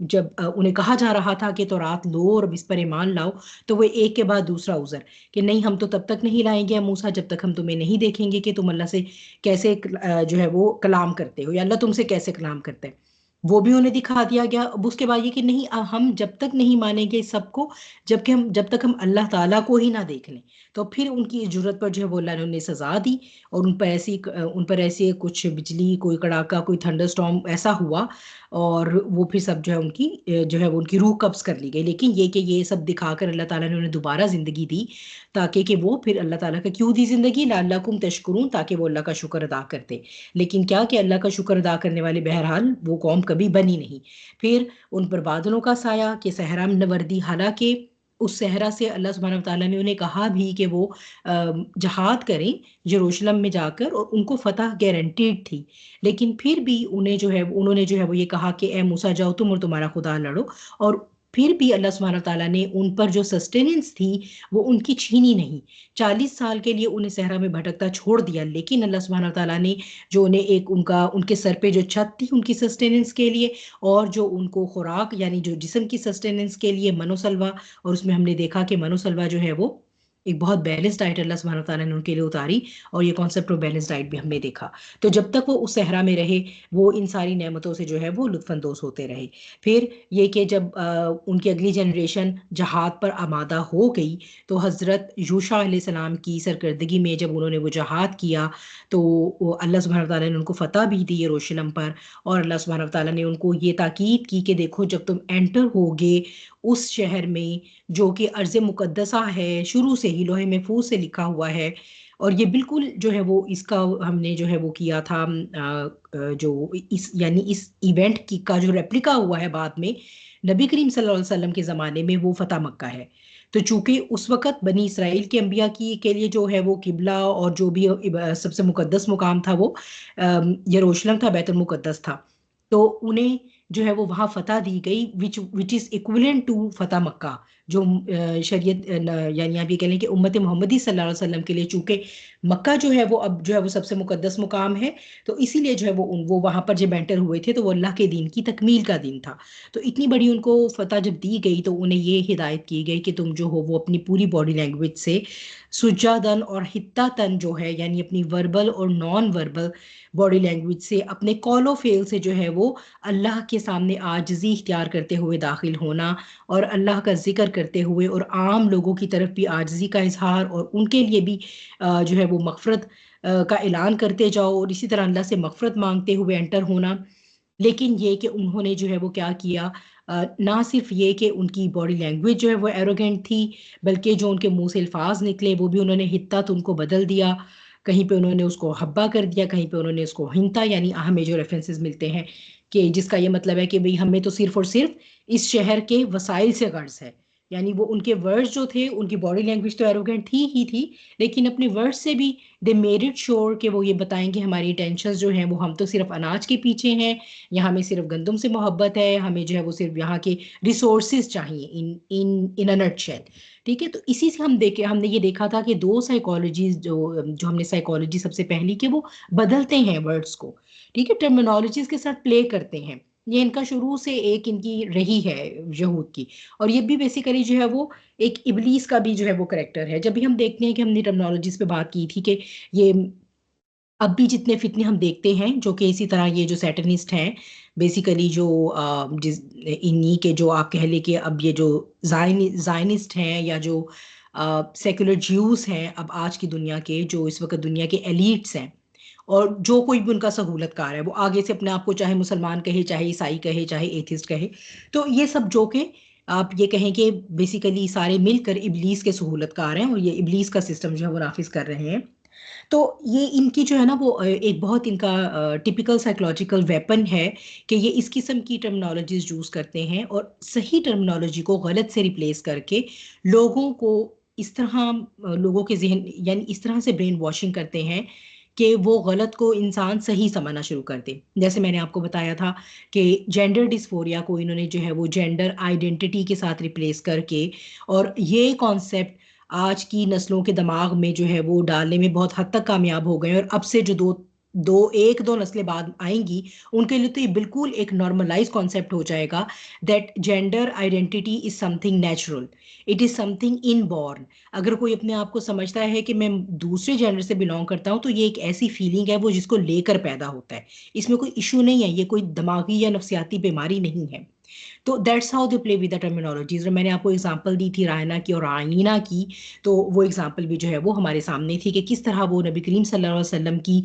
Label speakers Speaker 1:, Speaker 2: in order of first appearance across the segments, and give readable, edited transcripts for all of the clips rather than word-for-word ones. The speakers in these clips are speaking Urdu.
Speaker 1: جب انہیں کہا جا رہا تھا کہ تورات لو اور اب اس پر ایمان لاؤ، تو وہ ایک کے بعد دوسرا عذر کہ نہیں ہم تو تب تک نہیں لائیں گے موسیٰ جب تک ہم تمہیں نہیں دیکھیں گے کہ تم اللہ سے کیسے جو ہے وہ کلام کرتے ہو، یا اللہ تم سے کیسے کلام کرتا ہے، وہ بھی انہیں دکھا دیا گیا۔ اب اس کے بعد یہ کہ نہیں ہم جب تک نہیں مانیں گے اس سب کو جب تک ہم اللہ تعالیٰ کو ہی نہ دیکھ لیں، تو پھر ان کی اس جرت پر جو ہے وہ اللہ نے انہیں سزا دی، اور ان پر ایسی کچھ بجلی، کوئی کڑاکا، کوئی تھنڈر سٹارم ایسا ہوا، اور وہ پھر سب جو ہے ان کی جو ہے وہ ان کی روح قبض کر لی گئی۔ لیکن یہ کہ یہ سب دکھا کر اللہ تعالیٰ نے انہیں دوبارہ زندگی دی، تاکہ کہ وہ پھر اللہ تعالیٰ کا کیوں دی زندگی، لعلکم تشکرون، تاکہ وہ اللہ کا شکر ادا کرتے۔ لیکن کیا کہ اللہ کا شکر ادا کرنے والے بہرحال وہ قوم کبھی بنی نہیں۔ پھر ان پر بادلوں کا سایہ کہ صحرا میں نوردی، حالانکہ اس صحرا سے اللہ سبحانہ وتعالیٰ نے انہیں کہا بھی کہ وہ جہاد کریں یروشلم میں جا کر، اور ان کو فتح گارنٹیڈ تھی، لیکن پھر بھی انہوں نے جو ہے وہ یہ کہا کہ اے موسیٰ جاؤ تم اور تمہارا خدا لڑو، اور پھر بھی اللہ سبحانہ تعالیٰ نے ان پر جو سسٹیننس تھی وہ ان کی چھینی نہیں۔ 40 سال کے لیے انہیں صحرا میں بھٹکتا چھوڑ دیا، لیکن اللہ سبحانہ تعالیٰ نے جو انہیں ایک ان کے سر پہ جو چھت تھی ان کی سسٹیننس کے لیے، اور جو ان کو خوراک یعنی جو جسم کی سسٹیننس کے لیے من و سلوہ، اور اس میں ہم نے دیکھا کہ من و سلوہ جو ہے وہ ایک بہت بیلنس ڈائٹ اللہ سبحانہ تعالیٰ نے ان کے لیے اتاری، اور یہ کانسیپٹ آف بیلنس ڈائٹ بھی ہم نے دیکھا۔ تو جب تک وہ اس صحرا میں رہے وہ ان ساری نعمتوں سے جو ہے وہ لطف اندوز ہوتے رہے۔ پھر یہ کہ جب ان کی اگلی جنریشن جہاد پر آمادہ ہو گئی، تو حضرت یوشع علیہ السلام کی سرکردگی میں جب انہوں نے وہ جہاد کیا، تو اللہ سبحانہ تعالیٰ نے ان کو فتح بھی دی یروشلم پر، اور اللہ سبحانہ تعالیٰ نے ان کو یہ تاکید کی کہ دیکھو جب تم انٹر ہوگے اس شہر میں جو کہ ارض مقدسہ ہے، شروع سے ہی لوح محفوظ سے لکھا ہوا ہے، اور یہ بالکل جو ہے وہ اس کا ہم نے جو ہے وہ کیا تھا جو یعنی اس ایونٹ کا جو ریپلیکا ہوا ہے بعد میں نبی کریم صلی اللہ علیہ وسلم کے زمانے میں، وہ فتح مکہ ہے۔ تو چونکہ اس وقت بنی اسرائیل کے انبیاء کے لیے جو ہے وہ قبلہ اور جو بھی سب سے مقدس مقام تھا وہ یروشلم تھا، بیت المقدس تھا، تو انہیں جو ہے وہ وہاں فتح دی گئی وچ از ایکویلنٹ ٹو فتح مکہ، جو شریعت یعنی آپ یہ کہہ لیں کہ امت محمدی صلی اللہ علیہ وسلم کے لیے، چونکہ مکہ جو ہے وہ اب جو ہے وہ سب سے مقدس مقام ہے، تو اسی لیے جو ہے وہ وہاں پر جب انٹر ہوئے تھے تو وہ اللہ کے دین کی تکمیل کا دن تھا۔ تو اتنی بڑی ان کو فتح جب دی گئی تو انہیں یہ ہدایت کی گئی کہ تم جو ہو وہ اپنی پوری باڈی لینگویج سے سجادن اور حتاتن جو ہے یعنی اپنی وربل اور نان وربل باڈی لینگویج سے، اپنے قول و فعل سے جو ہے وہ اللہ کے سامنے عاجزی اختیار کرتے ہوئے داخل ہونا، اور اللہ کا ذکر کرتے ہوئے، اور عام لوگوں کی طرف بھی عاجزی کا اظہار، اور ان کے لیے بھی جو ہے وہ مغفرت کا اعلان کرتے جاؤ، اور اسی طرح اللہ سے مغفرت مانگتے ہوئے انٹر ہونا۔ لیکن یہ کہ انہوں نے جو ہے وہ کیا کیا، نہ صرف یہ کہ ان کی باڈی لینگویج جو ہے وہ ایروگینٹ تھی، بلکہ جو ان کے منہ سے الفاظ نکلے وہ بھی انہوں نے حتت ان کو بدل دیا، کہیں پہ انہوں نے اس کو حبا کر دیا، کہیں پہ انہوں نے اس کو ہنتا، یعنی ہمیں جو ریفرنسز ملتے ہیں کہ جس کا یہ مطلب ہے کہ بھئی ہمیں تو صرف اور صرف اس شہر کے وسائل سے غرض ہے، یعنی وہ ان کے ورڈز جو تھے، ان کی باڈی لینگویج تو ایروگینٹ تھی ہی تھی، لیکن اپنے ورڈز سے بھی دے میڈ اٹ شور کہ وہ یہ بتائیں کہ ہماری ٹینشنز جو ہیں وہ ہم تو صرف اناج کے پیچھے ہیں، یا ہمیں صرف گندم سے محبت ہے، ہمیں جو ہے وہ صرف یہاں کے ریسورسز چاہیے ان اے نٹ شیل۔ ٹھیک ہے، تو اسی سے ہم نے یہ دیکھا تھا کہ دو سائیکالوجیز جو ہم نے سائیکالوجی سب سے پہلی کہ وہ بدلتے ہیں ورڈز کو، ٹھیک ہے، ٹرمینالوجیز کے ساتھ پلے کرتے ہیں، یہ ان کا شروع سے ایک ان کی رہی ہے یہود کی، اور یہ بھی بیسیکلی جو ہے وہ ایک ابلیس کا بھی جو ہے وہ کریکٹر ہے۔ جب بھی ہم دیکھتے ہیں کہ ہم نے ٹرمینالوجیز پہ بات کی تھی کہ یہ اب بھی جتنے فتنے ہم دیکھتے ہیں جو کہ اسی طرح یہ جو سیٹنسٹ ہیں بیسیکلی جو انہی کے جو آپ کہہ لیں کہ اب یہ جو زائنسٹ ہیں یا جو سیکولر جیوز ہیں اب آج کی دنیا کے، جو اس وقت دنیا کے ایلیٹس ہیں، اور جو کوئی بھی ان کا سہولت کار ہے وہ آگے سے اپنے آپ کو چاہے مسلمان کہے، چاہے عیسائی کہے، چاہے ایتھسٹ کہے، تو یہ سب جو کہ آپ یہ کہیں کہ بیسیکلی سارے مل کر ابلیس کے سہولت کار ہیں، اور یہ ابلیس کا سسٹم جو ہے وہ نافذ کر رہے ہیں۔ تو یہ ان کی جو ہے نا وہ ایک بہت ان کا ٹپیکل سائیکولوجیکل ویپن ہے کہ یہ اس قسم کی ٹرمنالوجیز یوز کرتے ہیں، اور صحیح ٹرمنالوجی کو غلط سے ریپلیس کر کے لوگوں کو اس طرح لوگوں کے ذہن یعنی اس طرح سے برین واشنگ کرتے ہیں کہ وہ غلط کو انسان صحیح سمجھنا شروع کر دے۔ جیسے میں نے آپ کو بتایا تھا کہ جینڈر ڈسفوریا کو انہوں نے جو ہے وہ جینڈر آئیڈینٹی کے ساتھ ریپلیس کر کے، اور یہ کانسیپٹ آج کی نسلوں کے دماغ میں جو ہے وہ ڈالنے میں بہت حد تک کامیاب ہو گئے، اور اب سے جو دو نسلیں بعد آئیں گی ان کے لیے تو یہ بالکل ایک نارملائز کانسیپٹ ہو جائے گا that gender identity is something natural, it is something inborn. اگر کوئی اپنے آپ کو سمجھتا ہے کہ میں دوسرے جینڈر سے بلانگ کرتا ہوں تو یہ ایک ایسی فیلنگ ہے وہ جس کو لے کر پیدا ہوتا ہے, اس میں کوئی ایشو نہیں ہے, یہ کوئی دماغی یا نفسیاتی بیماری نہیں ہے. تو that's how they play with the terminologies. اور میں نے آپ کو اگزامپل دی تھی رائنا کی اور آئینہ کی, تو وہ اگزامپل بھی جو ہے وہ ہمارے سامنے تھی کہ کس طرح وہ نبی کریم صلی اللہ علیہ وسلم کی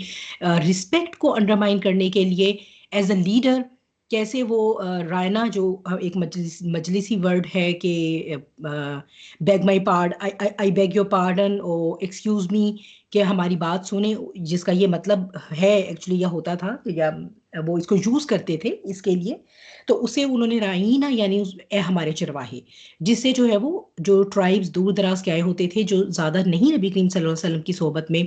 Speaker 1: رسپیکٹ کو انڈرمائن کرنے کے لیے ایز اے لیڈر کیسے وہ رائنا جو ایک مجلسی ورڈ ہے کہ beg my pardon, I beg your pardon or excuse me, کہ ہماری بات سنیں, جس کا یہ مطلب ہے ایکچولی یا ہوتا تھا یا وہ اس کو یوز کرتے تھے اس کے لیے. تو اسے انہوں نے رائینہ یعنی اے ہمارے چرواہے, جس سے جو ہے وہ جو ٹرائبس دور دراز کے آئے ہوتے تھے جو زیادہ نہیں نبی کریم صلی اللہ علیہ وسلم کی صحبت میں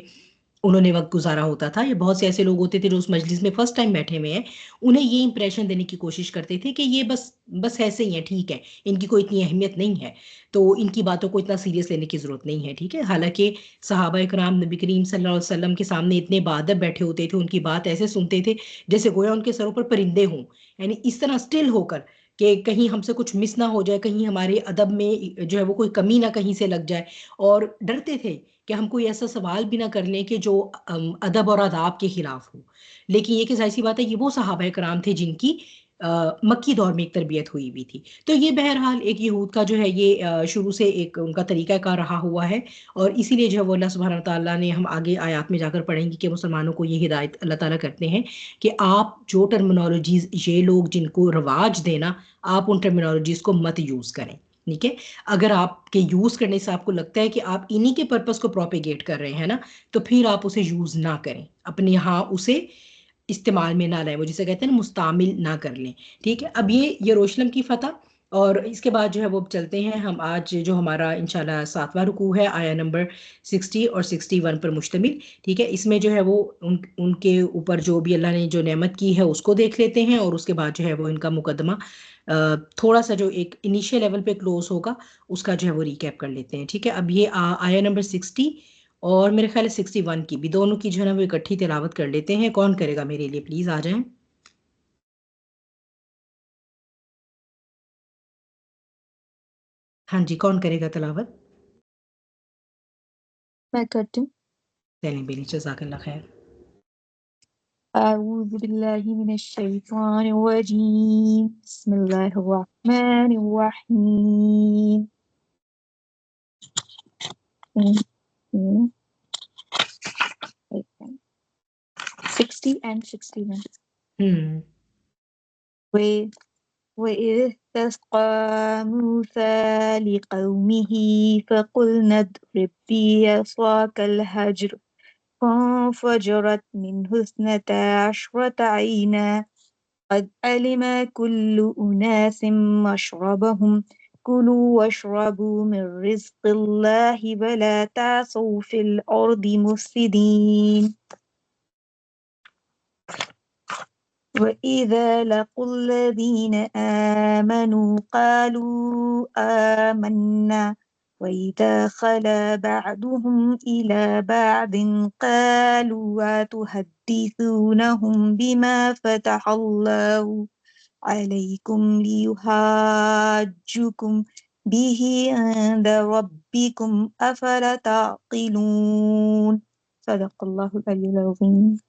Speaker 1: انہوں نے وقت گزارا ہوتا تھا, یا بہت سے ایسے لوگ ہوتے تھے جو اس مجلس میں فرسٹ ٹائم بیٹھے ہوئے ہیں, انہیں یہ امپریشن دینے کی کوشش کرتے تھے کہ یہ بس ایسے ہی ہیں, ٹھیک ہے, ان کی کوئی اتنی اہمیت نہیں ہے, تو ان کی باتوں کو اتنا سیریس لینے کی ضرورت نہیں ہے, ٹھیک ہے. حالانکہ صحابہ کرام نبی کریم صلی اللہ علیہ وسلم کے سامنے اتنے باادب بیٹھے ہوتے تھے, ان کی بات ایسے سنتے تھے جیسے گویا ان کے سروں پر پرندے ہوں, یعنی اس طرح اسٹل ہو کر کہ کہیں ہم سے کچھ مس نہ ہو جائے, کہیں ہمارے ادب میں جو ہے وہ کوئی کمی نہ کہیں سے لگ جائے, اور ڈرتے تھے کہ ہم کوئی ایسا سوال بھی نہ کر لیں کہ جو ادب اور آداب کے خلاف ہو. لیکن یہ کہ ظاہر سی بات ہے یہ وہ صحابہ کرام تھے جن کی مکی دور میں ایک تربیت ہوئی بھی تھی. تو یہ بہرحال ایک یہود کا جو ہے یہ شروع سے ایک ان کا طریقہ کار رہا ہوا ہے, اور اسی لیے جو ہے وہ اللہ سبحانہ تعالیٰ نے, ہم آگے آیات میں جا کر پڑھیں گے کہ مسلمانوں کو یہ ہدایت اللہ تعالیٰ کرتے ہیں کہ آپ جو ٹرمینالوجیز یہ لوگ جن کو رواج دینا, آپ ان ٹرمینالوجیز کو مت یوز کریں, ٹھیک ہے. اگر آپ کے یوز کرنے سے آپ کو لگتا ہے کہ آپ انہی کے پرپس کو پروپیگیٹ کر رہے ہیں نا, تو پھر آپ اسے یوز نہ کریں, اپنے یہاں اسے استعمال میں نہ لائیں, وہ جسے کہتے ہیں مستعمل نہ کر لیں, ٹھیک ہے. اب یہ یروشلم کی فتح, اور اس کے بعد جو ہے وہ چلتے ہیں ہم آج جو ہمارا انشاءاللہ 7واں رکوع ہے, آیا نمبر 60 اور 61 پر مشتمل, ٹھیک ہے. اس میں جو ہے وہ ان کے اوپر جو بھی اللہ نے جو نعمت کی ہے اس کو دیکھ لیتے ہیں, اور اس کے بعد جو ہے وہ ان کا مقدمہ تھوڑا سا جو ایک انیشیل لیول پہ کلوز ہوگا اس کا جو ہے وہ ریکیپ کر لیتے ہیں, ٹھیک ہے. اب یہ آیا نمبر 60 اور میرے خیال ہے 61 کی بھی, دونوں کی جو ہے نا وہ اکٹھی تلاوت کر لیتے ہیں. کون کرے گا میرے لیے, پلیز آ جائیں. ہاں جی, کون کرے گا تلاوت؟
Speaker 2: میں کرتی ہوں.
Speaker 1: چلیں بیلی, جزاک اللہ خیر.
Speaker 2: أعوذ بالله من الشيطان الرجيم بسم الله الرحمن الرحيم 60 and 61. وإذ استسقى موسى لقومه فقلنا اضرب بعصاك الحجر فانفجرت منه 12 عينا قد علم كل أناس مشربهم كلوا واشربوا من رزق الله ولا تعثوا في الأرض مفسدين وإذا لقوا الذين آمنوا قالوا آمنا وإذا خلا بعضهم إلى بعض قالوا أتحدثونهم بما فتح الله عليكم ليحاجوكم به عند ربكم أفلا تعقلون صدق الله العلي العظيم.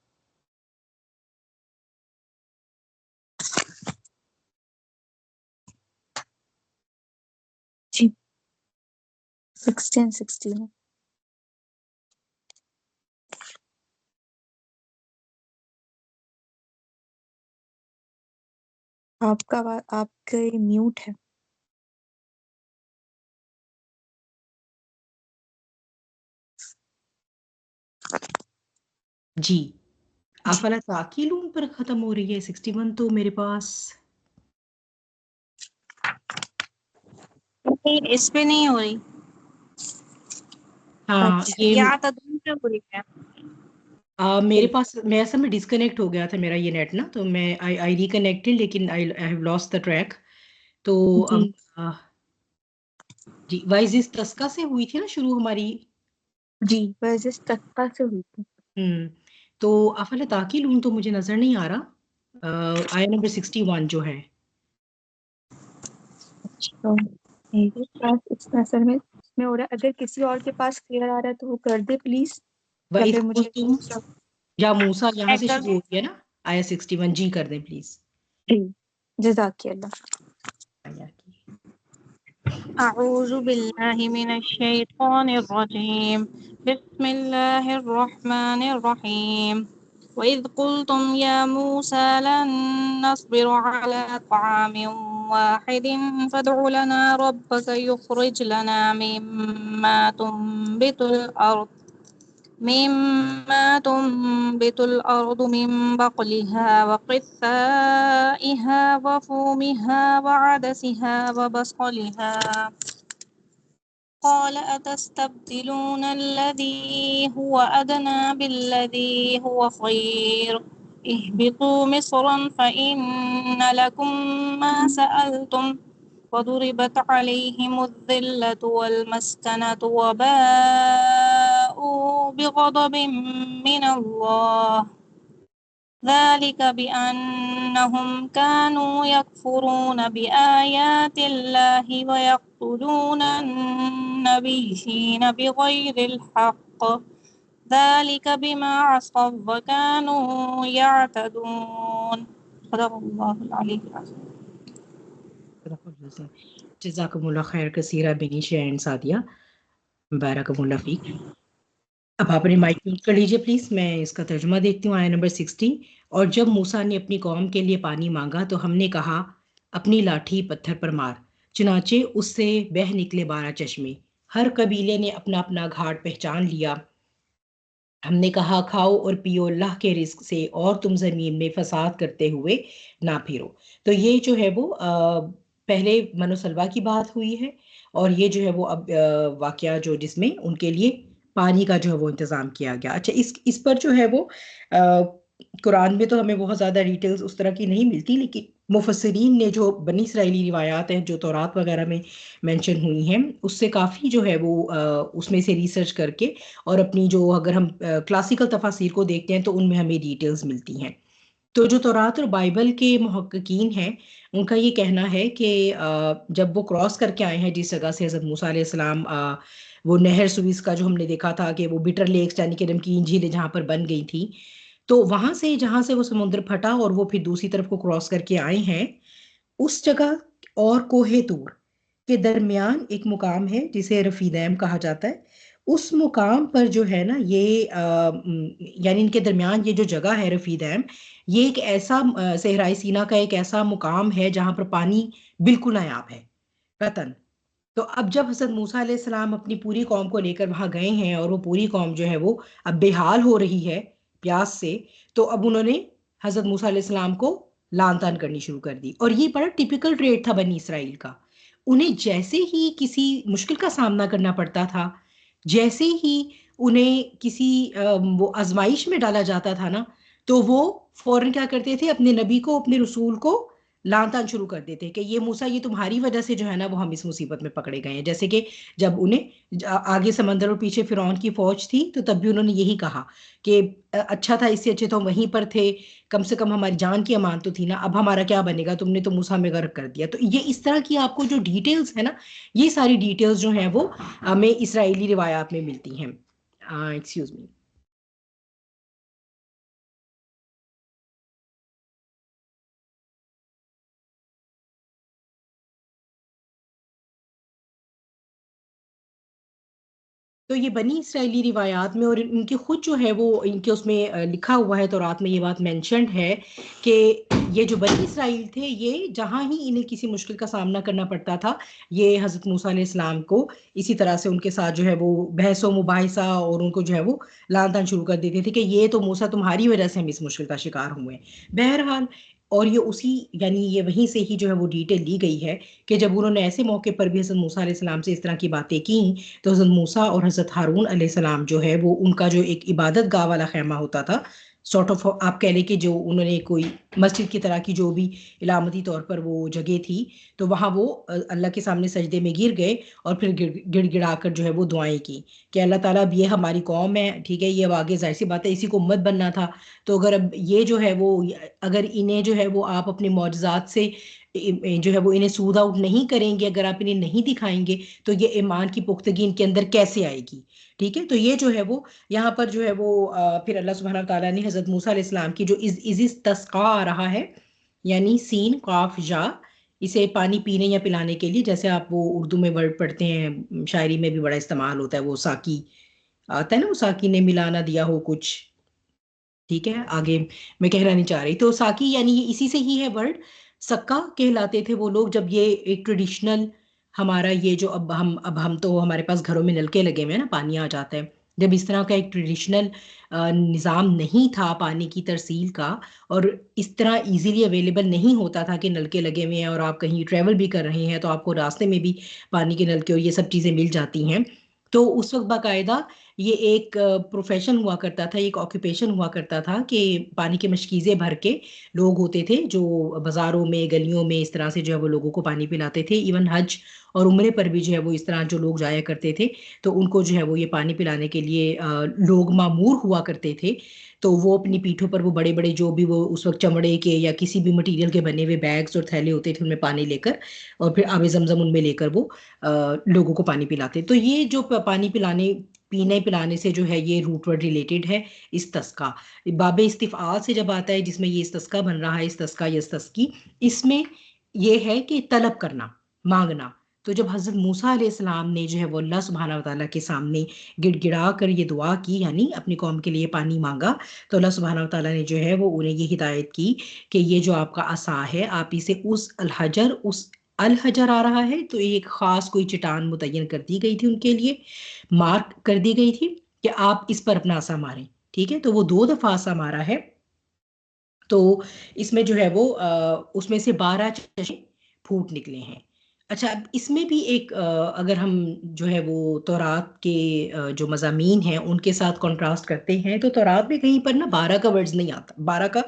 Speaker 2: جی 16 آپ کا میوٹ ہے.
Speaker 1: جی, افلا تعقلون پر ختم ہو رہی ہے 61 تو میرے پاس.
Speaker 3: نہیں اس پہ نہیں ہو رہی.
Speaker 1: ہاں
Speaker 2: اچھا
Speaker 1: یہ
Speaker 3: یا تدوین پہ ہو رہی ہے.
Speaker 1: میرے پاس میں اصل میں ڈسکنیکٹ ہو گیا تھا میرا یہ نیٹ نا, تو میں آئی ریکنیکٹڈ لیکن I have loss the track. تو
Speaker 2: جی
Speaker 1: جی, وائزس تسکا سے ہوئی تھی نا شروع ہماری.
Speaker 2: جی ورزش تقا سے ہوئی تھی.
Speaker 1: تو افلا تعقلون تو مجھے نظر نہیں آ رہا، آیا نمبر 61 جو ہے.
Speaker 2: اچھا میرے پاس اس میں اصل میں اس میں ہو رہا ہے، اگر کسی اور کے پاس کلیئر آ رہا ہے تو وہ کر دے پلیز، یا
Speaker 1: وَإِذْ
Speaker 2: پھر مجھے
Speaker 1: قُلْتُمْ
Speaker 2: سب
Speaker 1: یا موسیٰ یہاں
Speaker 3: میں
Speaker 1: سے
Speaker 3: کر
Speaker 1: شروع ہوتی ہے نا، آیا 61 جی کر دیں پلیز.
Speaker 2: جی جزاک اللہ.
Speaker 1: آیا کی.
Speaker 3: أعوذ بالله من الشيطان الرجيم. بسم الله الرحمن الرحيم. وإذ قلتم يا موسى لن نصبر على طعام واحد فادع لنا ربك يخرج لنا مما تنبت الأرض من بقلها وقثائها وفومها وعدسها وبصلها قال أتستبدلون الذي هو أدنى بالذي هو خير اهبطوا مصرا فإن لكم ما سألتم وضربت عليهم الذلة والمسكنة وباءوا بغضب من الله ذلك بأنهم كانوا يكفرون بآيات الله ويقتلون النبيين بغير الحق ذلك بما عصوا وكانوا يعتدون صدق الله العلي العظيم.
Speaker 1: جزاکم اللہ خیر کثیرہ بنیشا اینڈ سعدیہ، بارکم اللہ فیک. اب آپ نے مائک میوٹ کر لیجیے پلیز، میں اس کا ترجمہ دیکھتی ہوں. آیا نمبر 60. اور جب موسیٰ نے اپنی قوم کے لیے پانی مانگا تو ہم نے کہا اپنی لاٹھی پتھر پر مار، چنانچہ اس سے بہہ نکلے 12 چشمے. ہر قبیلے نے اپنا اپنا گھاٹ پہچان لیا. ہم نے کہا کھاؤ اور پیو اللہ کے رزق سے اور تم زمین میں فساد کرتے ہوئے نہ پھرو. تو یہ جو ہے وہ پہلے من و سلوا کی بات ہوئی ہے، اور یہ جو ہے وہ اب واقعہ جو جس میں ان کے لیے پانی کا جو ہے وہ انتظام کیا گیا. اچھا اس پر جو ہے وہ قرآن میں تو ہمیں بہت زیادہ ڈیٹیلز اس طرح کی نہیں ملتی، لیکن مفسرین نے جو بنی اسرائیلی روایات ہیں جو تورات وغیرہ میں مینشن ہوئی ہیں اس سے کافی جو ہے وہ اس میں سے ریسرچ کر کے، اور اپنی جو اگر ہم کلاسیکل تفاسیر کو دیکھتے ہیں تو ان میں ہمیں ڈیٹیلز ملتی ہیں. تو جو تورات اور بائبل کے محققین ہیں ان کا یہ کہنا ہے کہ جب وہ کراس کر کے آئے ہیں جس جگہ سے حضرت موسیٰ علیہ السلام وہ نہر سویز کا جو ہم نے دیکھا تھا کہ وہ بٹر لیکس یعنی کہ نمکین جھیلیں جہاں پر بن گئی تھی، تو وہاں سے جہاں سے وہ سمندر پھٹا اور وہ پھر دوسری طرف کو کراس کر کے آئے ہیں، اس جگہ اور کوہ طور کے درمیان ایک مقام ہے جسے رفیدیم کہا جاتا ہے. اس مقام پر جو ہے نا یہ یعنی ان کے درمیان یہ جو جگہ ہے رفیدیم، یہ ایک ایسا صحرائی سینا کا ایک ایسا مقام ہے جہاں پر پانی بالکل نایاب ہے قطن. تو اب جب حضرت موسیٰ علیہ السلام اپنی پوری قوم کو لے کر وہاں گئے ہیں اور وہ پوری قوم جو ہے وہ اب بے حال ہو رہی ہے پیاس سے، تو اب انہوں نے حضرت موسیٰ علیہ السلام کو لان تان کرنی شروع کر دی. اور یہ بڑا ٹیپیکل ٹریٹ تھا بنی اسرائیل کا. انہیں جیسے ہی کسی مشکل کا سامنا کرنا پڑتا تھا، جیسے ہی انہیں کسی وہ آزمائش میں ڈالا جاتا تھا نا، تو وہ فوراً کیا کرتے تھے، اپنے نبی کو اپنے رسول کو لان تان شروع کر دیتے کہ یہ موسیٰ یہ تمہاری وجہ سے جو ہے نا وہ ہم اس مصیبت میں پکڑے گئے ہیں. جیسے کہ جب انہیں آگے سمندر اور پیچھے فرعون کی فوج تھی تو تب بھی انہوں نے یہی کہا کہ اچھا تھا، اس سے اچھے تو ہم وہیں پر تھے، کم سے کم ہماری جان کی امان تو تھی نا، اب ہمارا کیا بنے گا، تم نے تو موسیٰ میں غرق کر دیا. تو یہ اس طرح کی آپ کو جو ڈیٹیلز ہے نا، یہ ساری ڈیٹیلز جو ہیں وہ ہمیں اسرائیلی روایات میں ملتی ہیں. Excuse me. تو یہ بنی اسرائیلی روایات میں اور ان کے خود جو ہے وہ ان کے اس میں لکھا ہوا ہے، تو رات میں یہ بات مینشنڈ ہے کہ یہ جو بنی اسرائیل تھے یہ جہاں ہی انہیں کسی مشکل کا سامنا کرنا پڑتا تھا، یہ حضرت موسیٰ علیہ السلام کو اسی طرح سے ان کے ساتھ جو ہے وہ بحث و مباحثہ اور ان کو جو ہے وہ لان تان شروع کر دیتے تھے کہ یہ تو موسیٰ تمہاری وجہ سے ہم اس مشکل کا شکار ہوئے ہیں. بہرحال اور یہ اسی یعنی یہ وہیں سے ہی جو ہے وہ ڈیٹیل لی گئی ہے کہ جب انہوں نے ایسے موقع پر بھی حضرت موسیٰ علیہ السلام سے اس طرح کی باتیں کیں تو حضرت موسیٰ اور حضرت ہارون علیہ السلام جو ہے وہ ان کا جو ایک عبادت گاہ والا خیمہ ہوتا تھا سارٹ آف آپ کہہ لیں کہ جو انہوں نے کوئی مسجد کی طرح کی جو بھی علامتی طور پر وہ جگہ تھی تو وہاں وہ اللہ کے سامنے سجدے میں گر گئے اور پھر گڑ گڑا کر جو ہے وہ دعائیں کی کہ اللہ تعالیٰ اب یہ ہماری قوم ہے، ٹھیک ہے، یہ اب آگے ظاہر سی بات ہے اسی کو امت بننا تھا، تو اگر اب یہ جو ہے وہ اگر انہیں جو ہے وہ آپ اپنے معجزات سے جو ہے وہ انہیں سود آؤٹ نہیں کریں گے، اگر آپ انہیں نہیں دکھائیں گے تو یہ ایمان کی پختگی ان کے اندر کیسے آئے گی؟ ٹھیک ہے، تو یہ جو ہے وہ یہاں پر جو ہے وہ پھر اللہ سبحانہ تعالیٰ نے حضرت موسیٰ علیہ السلام کی جو استسقا آ رہا ہے، یعنی سین قاف جا، اسے پانی پینے یا پلانے کے لیے، جیسے آپ وہ اردو میں ورڈ پڑھتے ہیں، شاعری میں بھی بڑا استعمال ہوتا ہے، وہ ساکی آتا ہے نا، وہ ساکی نے ملا نہ دیا ہو کچھ، ٹھیک ہے، آگے میں کہنا نہیں چاہ رہی، تو ساکی یعنی یہ اسی سے ہی ہے ورڈ، سکا کہلاتے تھے وہ لوگ جب یہ ایک ٹریڈیشنل ہمارا یہ جو اب ہم تو ہمارے پاس گھروں میں نلکے لگے ہوئے ہیں نا، پانی آ جاتا ہے، جب اس طرح کا ایک ٹریڈیشنل نظام نہیں تھا پانی کی ترسیل کا، اور اس طرح ایزیلی اویلیبل نہیں ہوتا تھا کہ نلکے لگے ہوئے ہیں اور آپ کہیں ٹریول بھی کر رہے ہیں تو آپ کو راستے میں بھی پانی کے نلکے اور یہ سب چیزیں مل جاتی ہیں، تو اس وقت باقاعدہ یہ ایک پروفیشن ہوا کرتا تھا، ایک آکوپیشن ہوا کرتا تھا کہ پانی کے مشکیزیں بھر کے لوگ ہوتے تھے جو بازاروں میں گلیوں میں اس طرح سے جو ہے وہ لوگوں کو پانی پلاتے تھے، ایون حج اور عمرے پر بھی جو ہے وہ اس طرح جو لوگ جایا کرتے تھے تو ان کو جو ہے وہ یہ پانی پلانے کے لیے لوگ مامور ہوا کرتے تھے، تو وہ اپنی پیٹھوں پر وہ بڑے بڑے جو بھی وہ اس وقت چمڑے کے یا کسی بھی مٹیریل کے بنے ہوئے بیگز اور تھیلے ہوتے تھے ان میں پانی لے کر اور پھر آب زمزم ان میں لے کر وہ لوگوں کو پانی پلاتے، تو یہ جو پانی پینے پلانے سے جو ہے یہ روٹ ورڈ ریلیٹڈ ہے استسقا، باب استفعال سے جب آتا ہے جس میں یہ استسقا بن رہا ہے، استسقا یستسقی، اس میں یہ ہے کہ طلب کرنا، مانگنا، تو جب حضرت موسیٰ علیہ السلام نے جو ہے وہ اللہ سبحانہ وتعالیٰ کے سامنے گڑ گڑا کر یہ دعا کی، یعنی اپنی قوم کے لیے پانی مانگا، تو اللہ سبحانہ وتعالیٰ نے جو ہے وہ انہیں یہ ہدایت کی کہ یہ جو آپ کا عصا ہے آپ اسے اس الحجر آ رہا ہے، تو ایک خاص کوئی چٹان متعین کر دی گئی تھی ان کے لیے، مارک کر دی گئی تھی کہ آپ اس پر اپنا عصا ماریں، ٹھیک ہے، تو وہ 2 دفعہ عصا مارا ہے، تو اس میں جو ہے وہ اس میں سے 12 چشمے پھوٹ نکلے ہیں۔ اچھا، اب اس میں بھی ایک اگر ہم جو ہے وہ تورات کے جو مضامین ہیں ان کے ساتھ کنٹراسٹ کرتے ہیں تو تورات میں کہیں پر نا 12 کا ورڈز نہیں آتا، 12 کا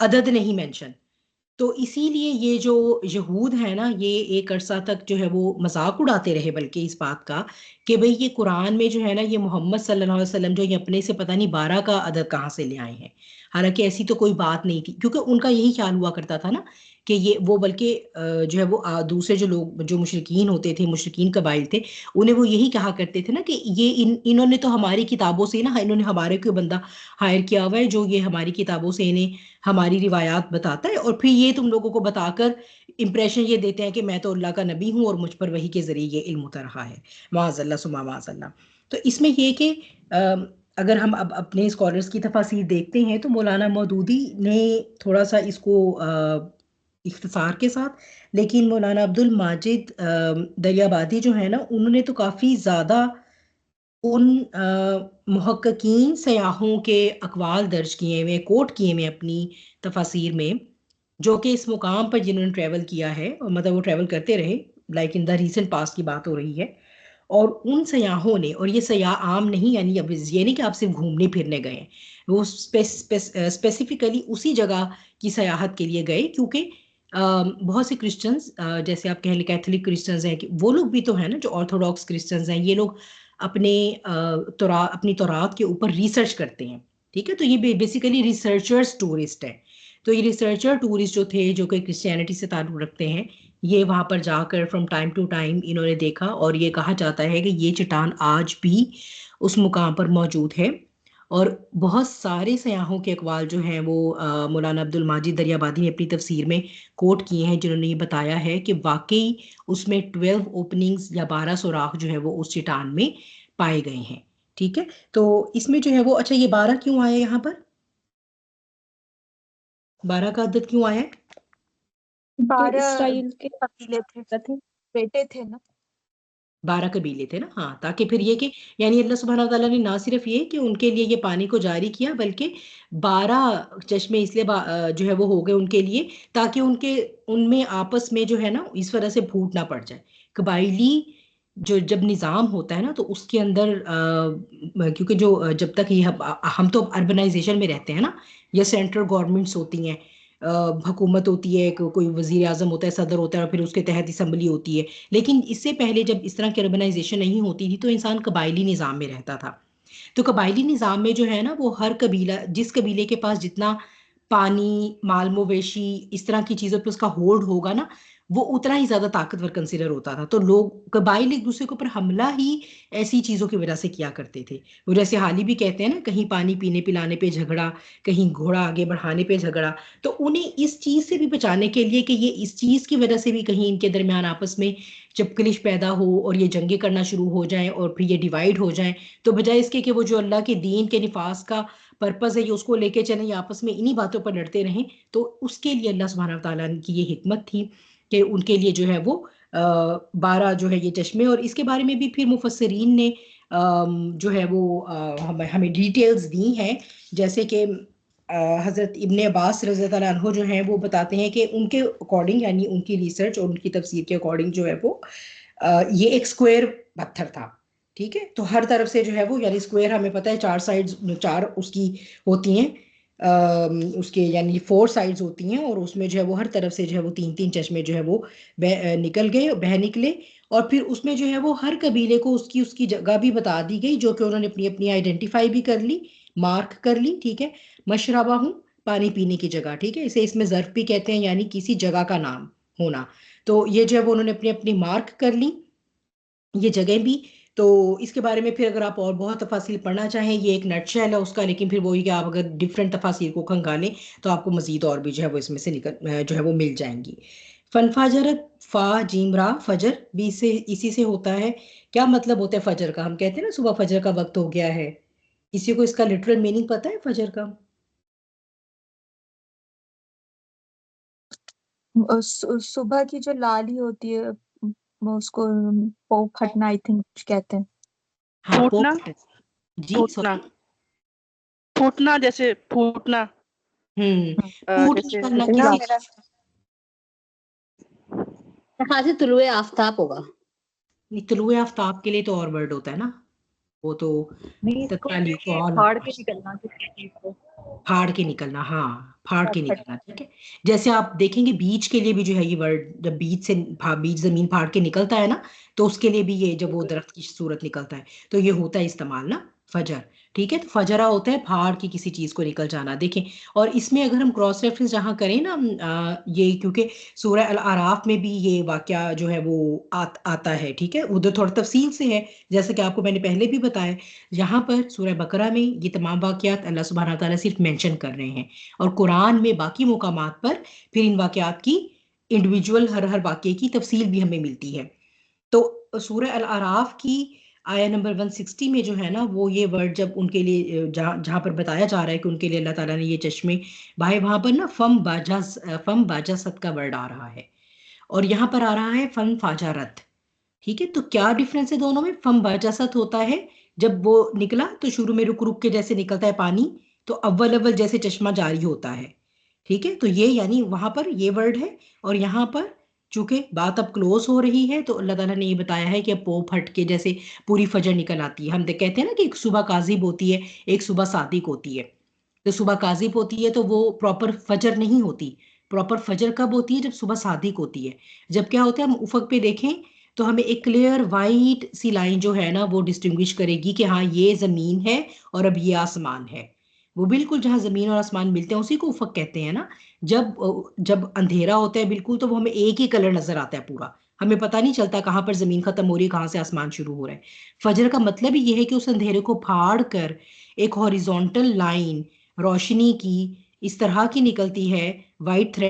Speaker 1: عدد نہیں مینشن، تو اسی لیے یہ جو یہود ہے نا یہ ایک عرصہ تک جو ہے وہ مذاق اڑاتے رہے بلکہ اس بات کا کہ بھئی یہ قرآن میں جو ہے نا یہ محمد صلی اللہ علیہ وسلم جو یہ اپنے سے پتہ نہیں 12 کا عدد کہاں سے لے آئے ہیں، حالانکہ ایسی تو کوئی بات نہیں تھی، کیونکہ ان کا یہی خیال ہوا کرتا تھا نا کہ یہ وہ بلکہ جو ہے وہ دوسرے جو لوگ جو مشرکین ہوتے تھے، مشرکین قبائل تھے، انہیں وہ یہی کہا کرتے تھے نا کہ یہ انہوں نے تو ہماری کتابوں سے نا، انہوں نے ہمارے کوئی بندہ ہائر کیا ہوا ہے جو یہ ہماری کتابوں سے انہیں ہماری روایات بتاتا ہے اور پھر یہ تم لوگوں کو بتا کر امپریشن یہ دیتے ہیں کہ میں تو اللہ کا نبی ہوں اور مجھ پر وحی کے ذریعے یہ علم اتر رہا ہے، معاذ اللہ ثم معاذ اللہ۔ تو اس میں یہ کہ اگر ہم اب اپنے اسکالرس کی تفاسیر دیکھتے ہیں تو مولانا مودودی نے تھوڑا سا اس کو اختصار کے ساتھ، لیکن مولانا عبد الماجد دریابادی جو ہے نا انہوں نے تو کافی زیادہ ان محققین سیاحوں کے اقوال درج کیے ہوئے، کوٹ کیے ہوئے اپنی تفاسیر میں، جو کہ اس مقام پر جنہوں نے ٹریول کیا ہے، اور مطلب وہ ٹریول کرتے رہے، like in the recent past کی بات ہو رہی ہے، اور ان سیاحوں نے، اور یہ سیاح عام نہیں، یعنی اب یہ نہیں کہ آپ صرف گھومنے پھرنے گئے ہیں، وہ اسپیسیفکلی اسی جگہ کی سیاحت کے لیے گئے، کیونکہ بہت سے کرسچنز جیسے آپ کہہ لیں کیتھولک کرسچنز ہیں، کہ وہ لوگ بھی تو ہیں نا جو آرتھوڈاکس کرسچنز ہیں، یہ لوگ اپنی تورات کے اوپر ریسرچ کرتے ہیں، ٹھیک ہے، تو یہ بیسیکلی ریسرچرز ٹورسٹ ہیں، تو یہ ریسرچر ٹورسٹ جو تھے جو کہ کرسچینٹی سے تعلق رکھتے ہیں، یہ وہاں پر جا کر فرام ٹائم ٹو ٹائم انہوں نے دیکھا، اور یہ کہا جاتا ہے کہ یہ چٹان آج بھی اس مقام پر موجود ہے، اور بہت سارے سیاحوں کے اقوال جو ہیں وہ مولانا عبد الماجد دریابادی نے اپنی تفسیر میں کوٹ کیے ہیں، جنہوں نے یہ بتایا ہے کہ واقعی اس میں 12 اوپننگز یا 12 سوراخ جو ہے وہ اس چٹان میں پائے گئے ہیں، ٹھیک ہے، تو اس میں جو ہے وہ اچھا یہ 12 کیوں آیا یہاں پر، 12 کا عدد کیوں آیا ہے؟
Speaker 2: 12
Speaker 3: اسرائیل کے قبیلے تھے، بیٹے تھے نا،
Speaker 1: 12 قبیلے تھے نا، ہاں، تاکہ پھر یہ کہ یعنی اللہ سبحانہ تعالیٰ نے نہ صرف یہ کہ ان کے لیے یہ پانی کو جاری کیا، بلکہ 12 چشمے اس لیے جو ہے وہ ہو گئے ان کے لیے تاکہ ان میں آپس میں جو ہے نا اس وجہ سے پھوٹ نہ پڑ جائے، قبائلی جو جب نظام ہوتا ہے نا تو اس کے اندر کیونکہ جو جب تک یہ ہم تو اربنائزیشن میں رہتے ہیں نا، یا سینٹرل گورنمنٹس ہوتی ہیں، حکومت ہوتی ہے، کوئی وزیر اعظم ہوتا ہے، صدر ہوتا ہے، اور پھر اس کے تحت اسمبلی ہوتی ہے. لیکن اس سے پہلے جب اس طرح کی اربنائزیشن نہیں ہوتی تھی تو انسان قبائلی نظام میں رہتا تھا. تو قبائلی نظام میں جو ہے نا وہ ہر قبیلہ، جس قبیلے کے پاس جتنا پانی، مال مویشی، اس طرح کی چیزوں پہ اس کا ہولڈ ہوگا نا، وہ اتنا ہی زیادہ طاقتور کنسیڈر ہوتا تھا. تو لوگ قبائل ایک دوسرے کے اوپر حملہ ہی ایسی چیزوں کی وجہ سے کیا کرتے تھے. وہ جیسے حال ہی بھی کہتے ہیں نا، کہیں پانی پینے پلانے پہ جھگڑا، کہیں گھوڑا آگے بڑھانے پہ جھگڑا. تو انہیں اس چیز سے بھی بچانے کے لیے کہ یہ اس چیز کی وجہ سے بھی کہیں ان کے درمیان آپس میں جب کلش پیدا ہو اور یہ جنگیں کرنا شروع ہو جائیں اور پھر یہ ڈیوائیڈ ہو جائیں، تو بجائے اس کے کہ وہ جو اللہ کے دین کے نفاذ کا پرپز ہے یہ اس کو لے کے چلیں، یہ آپس میں انہی باتوں پر لڑتے رہیں. تو اس کے لیے اللہ سبحانہ تعالیٰ کی یہ حکمت تھی کہ ان کے لیے جو ہے وہ 12 جو ہے یہ چشمے. اور اس کے بارے میں بھی پھر مفسرین نے جو ہے وہ ہمیں ڈیٹیلز دی ہیں. جیسے کہ حضرت ابن عباس رضی اللہ عنہ جو ہیں وہ بتاتے ہیں کہ ان کے اکارڈنگ، یعنی ان کی ریسرچ اور ان کی تفسیر کے اکارڈنگ جو ہے وہ یہ ایک اسکوائر پتھر تھا. ٹھیک ہے، تو ہر طرف سے جو ہے وہ، یعنی اسکوائر ہمیں پتہ ہے 4 سائڈز، 4 اس کی ہوتی ہیں، اس کے یعنی 4 سائڈز ہوتی ہیں، اور اس میں جو ہے وہ ہر طرف سے جو ہے وہ 3 چشمے جو ہے وہ بہ نکلے. اور پھر اس میں جو ہے وہ ہر قبیلے کو اس کی جگہ بھی بتا دی گئی، جو کہ انہوں نے اپنی اپنی آئیڈینٹیفائی بھی کر لی، مارک کر لی. ٹھیک ہے، مشربہ ہوں، پانی پینے کی جگہ. ٹھیک ہے، اسے اس میں ظرف بھی کہتے ہیں، یعنی کسی جگہ کا نام ہونا. تو یہ جو ہے وہ انہوں نے اپنی اپنی مارک کر لی یہ جگہ بھی. تو اس کے بارے میں پھر اگر آپ اور بہت تفاصیل پڑھنا چاہیں، یہ ایک نٹ شیل ہے اس کا، لیکن پھر وہی کہ آپ اگر ڈفرینٹ تفاصیل کو کھنگالیں تو آپ کو مزید اور بھی جو ہے وہ اس میں سے جو ہے وہ مل جائیں گی. فنفجرت، فا جیم را، فجر بھی اسی سے ہوتا ہے. کیا مطلب ہوتا ہے فجر کا؟ ہم کہتے ہیں نا صبح فجر کا وقت ہو گیا ہے. کسی کو اس کا لٹرل میننگ پتا ہے فجر کا؟
Speaker 2: صبح کی جو لالی ہوتی ہے وہ اس کو پھٹنا آئی تھنک کچھ کہتے ہیں.
Speaker 1: ہاں،
Speaker 4: پھوٹنا،
Speaker 1: جی
Speaker 4: پھوٹنا، پھوٹنا، جیسے پھوٹنا،
Speaker 1: پھوٹ
Speaker 4: جیسے
Speaker 1: نکلنا
Speaker 2: اتنا
Speaker 1: کسی
Speaker 5: خاص طلوع آفتاب ہوگا.
Speaker 1: طلوع آفتاب کے لیے تو اور ورڈ ہوتا ہے نا، وہ تو
Speaker 3: نہیں، اس کو پھاڑ کے نکلنا کسی چیز کو.
Speaker 1: پھاڑ کے نکلنا، ہاں، پھاڑ کے نکلنا. ٹھیک ہے، جیسے آپ دیکھیں گے بیج کے لیے بھی جو ہے یہ ورڈ، جب بیج زمین پھاڑ کے نکلتا ہے نا، تو اس کے لیے بھی یہ جب وہ درخت کی صورت نکلتا ہے تو یہ ہوتا ہے استعمال نا، فجر. ٹھیک ہے، تو فجرہ ہوتا ہے پھاڑ کی کسی چیز کو نکل جانا. دیکھیں، اور اس میں اگر ہم کراس ریفرنس جہاں کریں نا، یہ کیونکہ سورہ الاعراف میں بھی یہ واقعہ جو ہے وہ آتا ہے. ٹھیک ہے، ادھر تھوڑا تفصیل سے ہے، جیسے کہ آپ کو میں نے پہلے بھی بتایا. یہاں پر سورہ بقرہ میں یہ تمام واقعات اللہ سبحانہ تعالیٰ صرف مینشن کر رہے ہیں، اور قرآن میں باقی مقامات پر پھر ان واقعات کی انڈیویجول ہر واقعے کی تفصیل بھی ہمیں ملتی ہے. تو سورہ الاعراف کی آیا نمبر 160 میں جو ہے نا وہ یہ ورڈ جب ان کے لیے جہاں پر بتایا جا رہا ہے کہ ان کے لیے اللہ تعالیٰ نے یہ چشمے بھائی، وہاں پر نا فم باجست کا ورڈ آ رہا ہے، اور یہاں پر آ رہا ہے فن فاجارت. ٹھیک ہے، تو کیا ڈفرینس ہے دونوں میں؟ فم باجست ہوتا ہے جب وہ نکلا تو شروع میں رک رک کے جیسے نکلتا ہے پانی، تو اول جیسے چشمہ جاری ہوتا ہے. ٹھیک ہے، تو یہ یعنی وہاں پر یہ ورڈ ہے، اور یہاں پر چونکہ بات اب کلوز ہو رہی ہے تو اللہ تعالیٰ نے یہ بتایا ہے کہ اب پو پھٹ کے جیسے پوری فجر نکل آتی ہے. ہم کہتے ہیں نا کہ ایک صبح کاذب ہوتی ہے، ایک صبح صادق ہوتی ہے. تو صبح کاذب ہوتی ہے تو وہ پراپر فجر نہیں ہوتی. پراپر فجر کب ہوتی ہے؟ جب صبح صادق ہوتی ہے. جب کیا ہوتا ہے، ہم افق پہ دیکھیں تو ہمیں ایک کلیئر وائٹ سی لائن جو ہے نا وہ ڈسٹنگوش کرے گی کہ ہاں یہ زمین ہے اور اب یہ آسمان ہے. وہ بالکل جہاں زمین اور آسمان ملتے ہیں اسی کو افق کہتے ہیں نا. جب اندھیرا ہوتا ہے بالکل تو وہ ہمیں ایک ہی کلر نظر آتا ہے پورا، ہمیں پتہ نہیں چلتا کہاں پر زمین ختم ہو رہی ہے، کہاں سے آسمان شروع ہو رہا ہے. فجر کا مطلب یہ ہے کہ اس اندھیرے کو پھاڑ کر ایک ہاریزونٹل لائن روشنی کی اس طرح کی نکلتی ہے، وائٹ تھریڈ.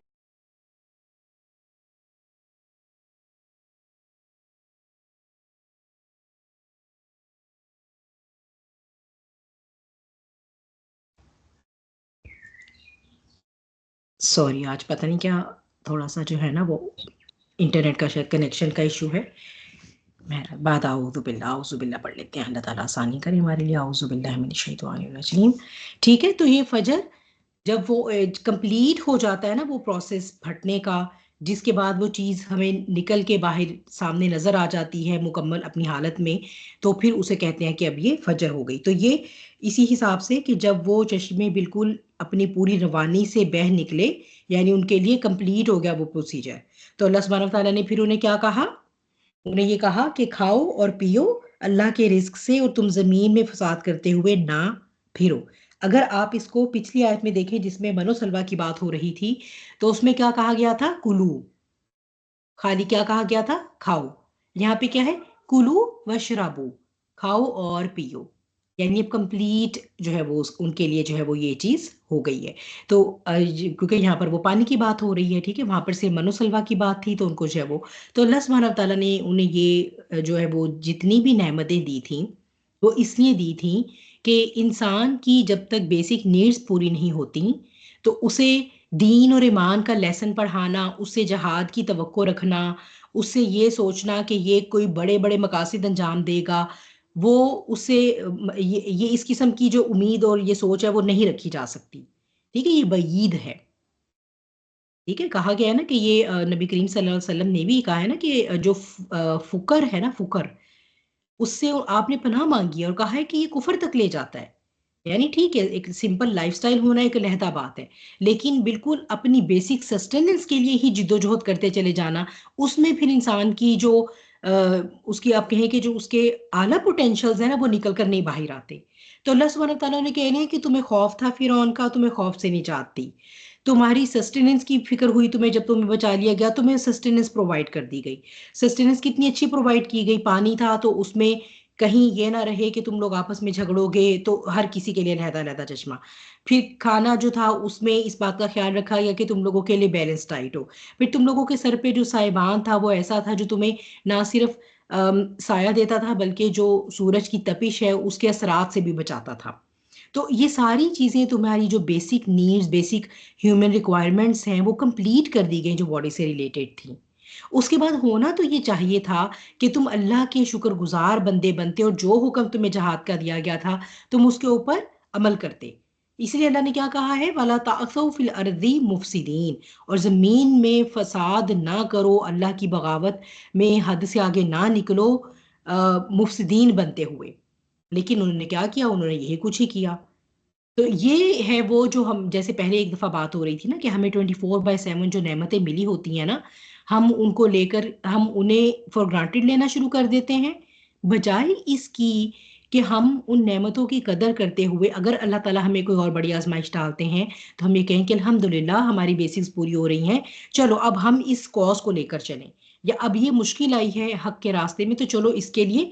Speaker 1: سوری، آج پتہ نہیں کیا تھوڑا سا جو ہے نا وہ انٹرنیٹ کا شاید کنیکشن کا ایشو ہے. بعد اعوذ باللہ پڑھ لیتے ہیں، اللہ تعالیٰ آسانی کرے ہمارے لیے. اعوذ باللہ من الشیطان الرجیم. ٹھیک ہے، تو یہ فجر جب وہ کمپلیٹ ہو جاتا ہے نا وہ پروسیس پھٹنے کا، جس کے بعد وہ چیز ہمیں نکل کے باہر سامنے نظر آ جاتی ہے مکمل اپنی حالت میں، تو پھر اسے کہتے ہیں کہ اب یہ فجر ہو گئی. تو یہ اسی حساب سے کہ جب وہ چشمے بالکل اپنی پوری روانی سے بہہ نکلے، یعنی ان کے لیے کمپلیٹ ہو گیا وہ پروسیجر. تو اللہ سبحانہ وتعالیٰ نے پھر انہیں کیا کہا؟ انہیں یہ کہا کہ کھاؤ اور پیو اللہ کے رزق سے اور تم زمین میں فساد کرتے ہوئے نہ پھرو. اگر آپ اس کو پچھلی آیت میں دیکھیں جس میں منو سلوا کی بات ہو رہی تھی، تو اس میں کیا کہا گیا تھا؟ کلو. خالی کیا کہا گیا تھا؟ کھاؤ. یہاں پہ کیا ہے؟ کلو وشربو، کھاؤ اور پیو. یعنی اب کمپلیٹ جو ہے وہ ان کے لیے جو ہے وہ یہ چیز ہو گئی ہے. تو کیونکہ یہاں پر وہ پانی کی بات ہو رہی ہے، ٹھیک ہے، وہاں پر صرف منو سلوا کی بات تھی، تو ان کو جو ہے وہ، تو اللہ سبحانہ تعالیٰ نے انہیں یہ جو ہے وہ جتنی بھی نعمتیں دی تھیں وہ اس لیے دی تھیں کہ انسان کی جب تک بیسک نیڈز پوری نہیں ہوتی تو اسے دین اور ایمان کا لیسن پڑھانا، اس سے جہاد کی توقع رکھنا، اس سے یہ سوچنا کہ یہ کوئی بڑے بڑے مقاصد انجام دے گا، وہ اس سے یہ اس قسم کی جو امید اور یہ سوچ ہے وہ نہیں رکھی جا سکتی. ٹھیک ہے، یہ بعید ہے. ٹھیک ہے، کہا گیا ہے نا کہ یہ نبی کریم صلی اللہ علیہ وسلم نے بھی کہا ہے نا کہ جو فقر ہے نا، فقر، اس سے آپ نے پناہ مانگی ہے اور کہا ہے کہ یہ کفر تک لے جاتا ہے. یعنی ٹھیک ہے ایک سمپل لائف سٹائل ہونا ایک علیحدہ بات ہے، لیکن بالکل اپنی بیسک سسٹیننس کے لیے ہی جد و جہد کرتے چلے جانا، اس میں پھر انسان کی جو اس کی آپ کہیں کہ جو اس کے اعلیٰ پوٹینشلز ہیں نا وہ نکل کر نہیں باہر آتے. تو اللہ سبحانہ تعالیٰ نے کہنے کہ تمہیں خوف تھا فرعون کا، تمہیں خوف سے نجات دی، تمہاری سسٹیننس کی فکر ہوئی تمہیں، جب تمہیں بچا لیا گیا تمہیں سسٹیننس پرووائڈ کر دی گئی. سسٹیننس کتنی اچھی پرووائڈ کی گئی، پانی تھا تو اس میں کہیں یہ نہ رہے کہ تم لوگ آپس میں جھگڑو گے، تو ہر کسی کے لیے علیحدہ علیحدہ چشمہ. پھر کھانا جو تھا اس میں اس بات کا خیال رکھا گیا کہ تم لوگوں کے لیے بیلنس ڈائٹ ہو. پھر تم لوگوں کے سر پہ جو سائبان تھا وہ ایسا تھا جو تمہیں نہ صرف سایہ دیتا تھا بلکہ جو سورج کی تپش ہے اس کے اثرات سے بھی بچاتا تھا. تو یہ ساری چیزیں تمہاری جو basic needs, basic human requirements ہیں وہ کمپلیٹ کر دی گئی جو باڈی سے ریلیٹڈ تھیں. اس کے بعد ہونا تو یہ چاہیے تھا کہ تم اللہ کے شکر گزار بندے بنتے اور جو حکم تمہیں جہاد کا دیا گیا تھا تم اس کے اوپر عمل کرتے. اس لیے اللہ نے کیا کہا ہے؟ وَلَا تَعْثَوْا فِي الْأَرْضِ مُفْسِدِينَ، اور زمین میں فساد نہ کرو، اللہ کی بغاوت میں حد سے آگے نہ نکلو مفسدین بنتے ہوئے. لیکن انہوں نے کیا کیا؟ انہوں نے یہی کچھ ہی کیا. تو یہ ہے وہ جو ہم جیسے پہلے ایک دفعہ بات ہو رہی تھی نا کہ ہمیں 24/7 جو نعمتیں ملی ہوتی ہیں نا، ہم ان کو لے کر ہم انہیں فار گرانٹیڈ لینا شروع کر دیتے ہیں، بجائے اس کی کہ ہم ان نعمتوں کی قدر کرتے ہوئے اگر اللہ تعالیٰ ہمیں کوئی اور بڑی آزمائش ڈالتے ہیں تو ہم یہ کہیں کہ الحمدللہ ہماری بیسکس پوری ہو رہی ہیں، چلو اب ہم اس کاز کو لے کر چلیں، یا اب یہ مشکل آئی ہے حق کے راستے میں تو چلو اس کے لیے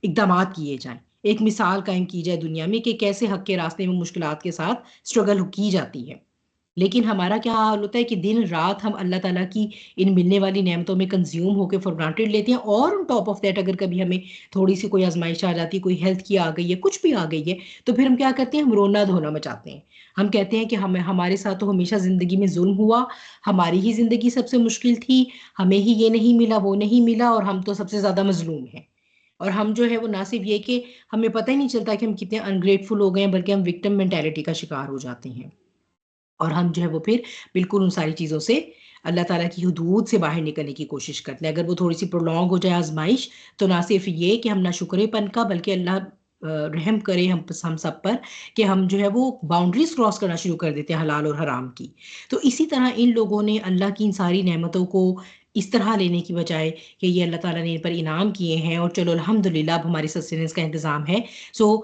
Speaker 1: اقدامات کیے جائیں. ایک مثال قائم کی جائے دنیا میں کہ کیسے حق کے راستے میں مشکلات کے ساتھ سٹرگل کی جاتی ہے. لیکن ہمارا کیا حال ہوتا ہے کہ دن رات ہم اللہ تعالیٰ کی ان ملنے والی نعمتوں میں کنزیوم ہو کے فار گرانٹیڈ لیتے ہیں، اور ان ٹاپ آف دیٹ اگر کبھی ہمیں تھوڑی سی کوئی آزمائش آ جاتی ہے، کوئی ہیلتھ کی آ گئی ہے، کچھ بھی آ گئی ہے، تو پھر ہم کیا کرتے ہیں؟ ہم رونا دھونا مچاتے ہیں. ہم کہتے ہیں کہ ہمارے ساتھ تو ہمیشہ زندگی میں ظلم ہوا، ہماری ہی زندگی سب سے مشکل تھی، ہمیں ہی یہ نہیں ملا وہ نہیں ملا، اور ہم تو سب سے زیادہ مظلوم ہیں. اور ہم جو ہے وہ نہ صرف یہ کہ ہمیں پتہ ہی نہیں چلتا کہ ہم کتنے انگریٹفل ہو گئے ہیں، بلکہ ہم وکٹم مینٹیلٹی کا شکار ہو جاتے ہیں، اور ہم جو ہے وہ پھر بالکل ان ساری چیزوں سے اللہ تعالیٰ کی حدود سے باہر نکلنے کی کوشش کرتے ہیں. اگر وہ تھوڑی سی پرولونگ ہو جائے آزمائش تو نہ صرف یہ کہ ہم نہ شکرے پن کا، بلکہ اللہ رحم کرے ہم سب پر کہ ہم جو ہے وہ باؤنڈریز کراس کرنا شروع کر دیتے ہیں حلال اور حرام کی. تو اسی طرح ان لوگوں نے اللہ کی ان ساری نعمتوں کو اس طرح لینے کی بجائے کہ یہ اللہ تعالیٰ نے ان پر انعام کیے ہیں اور چلو الحمدللہ اب ہماری سسٹیننس کا انتظام ہے، سو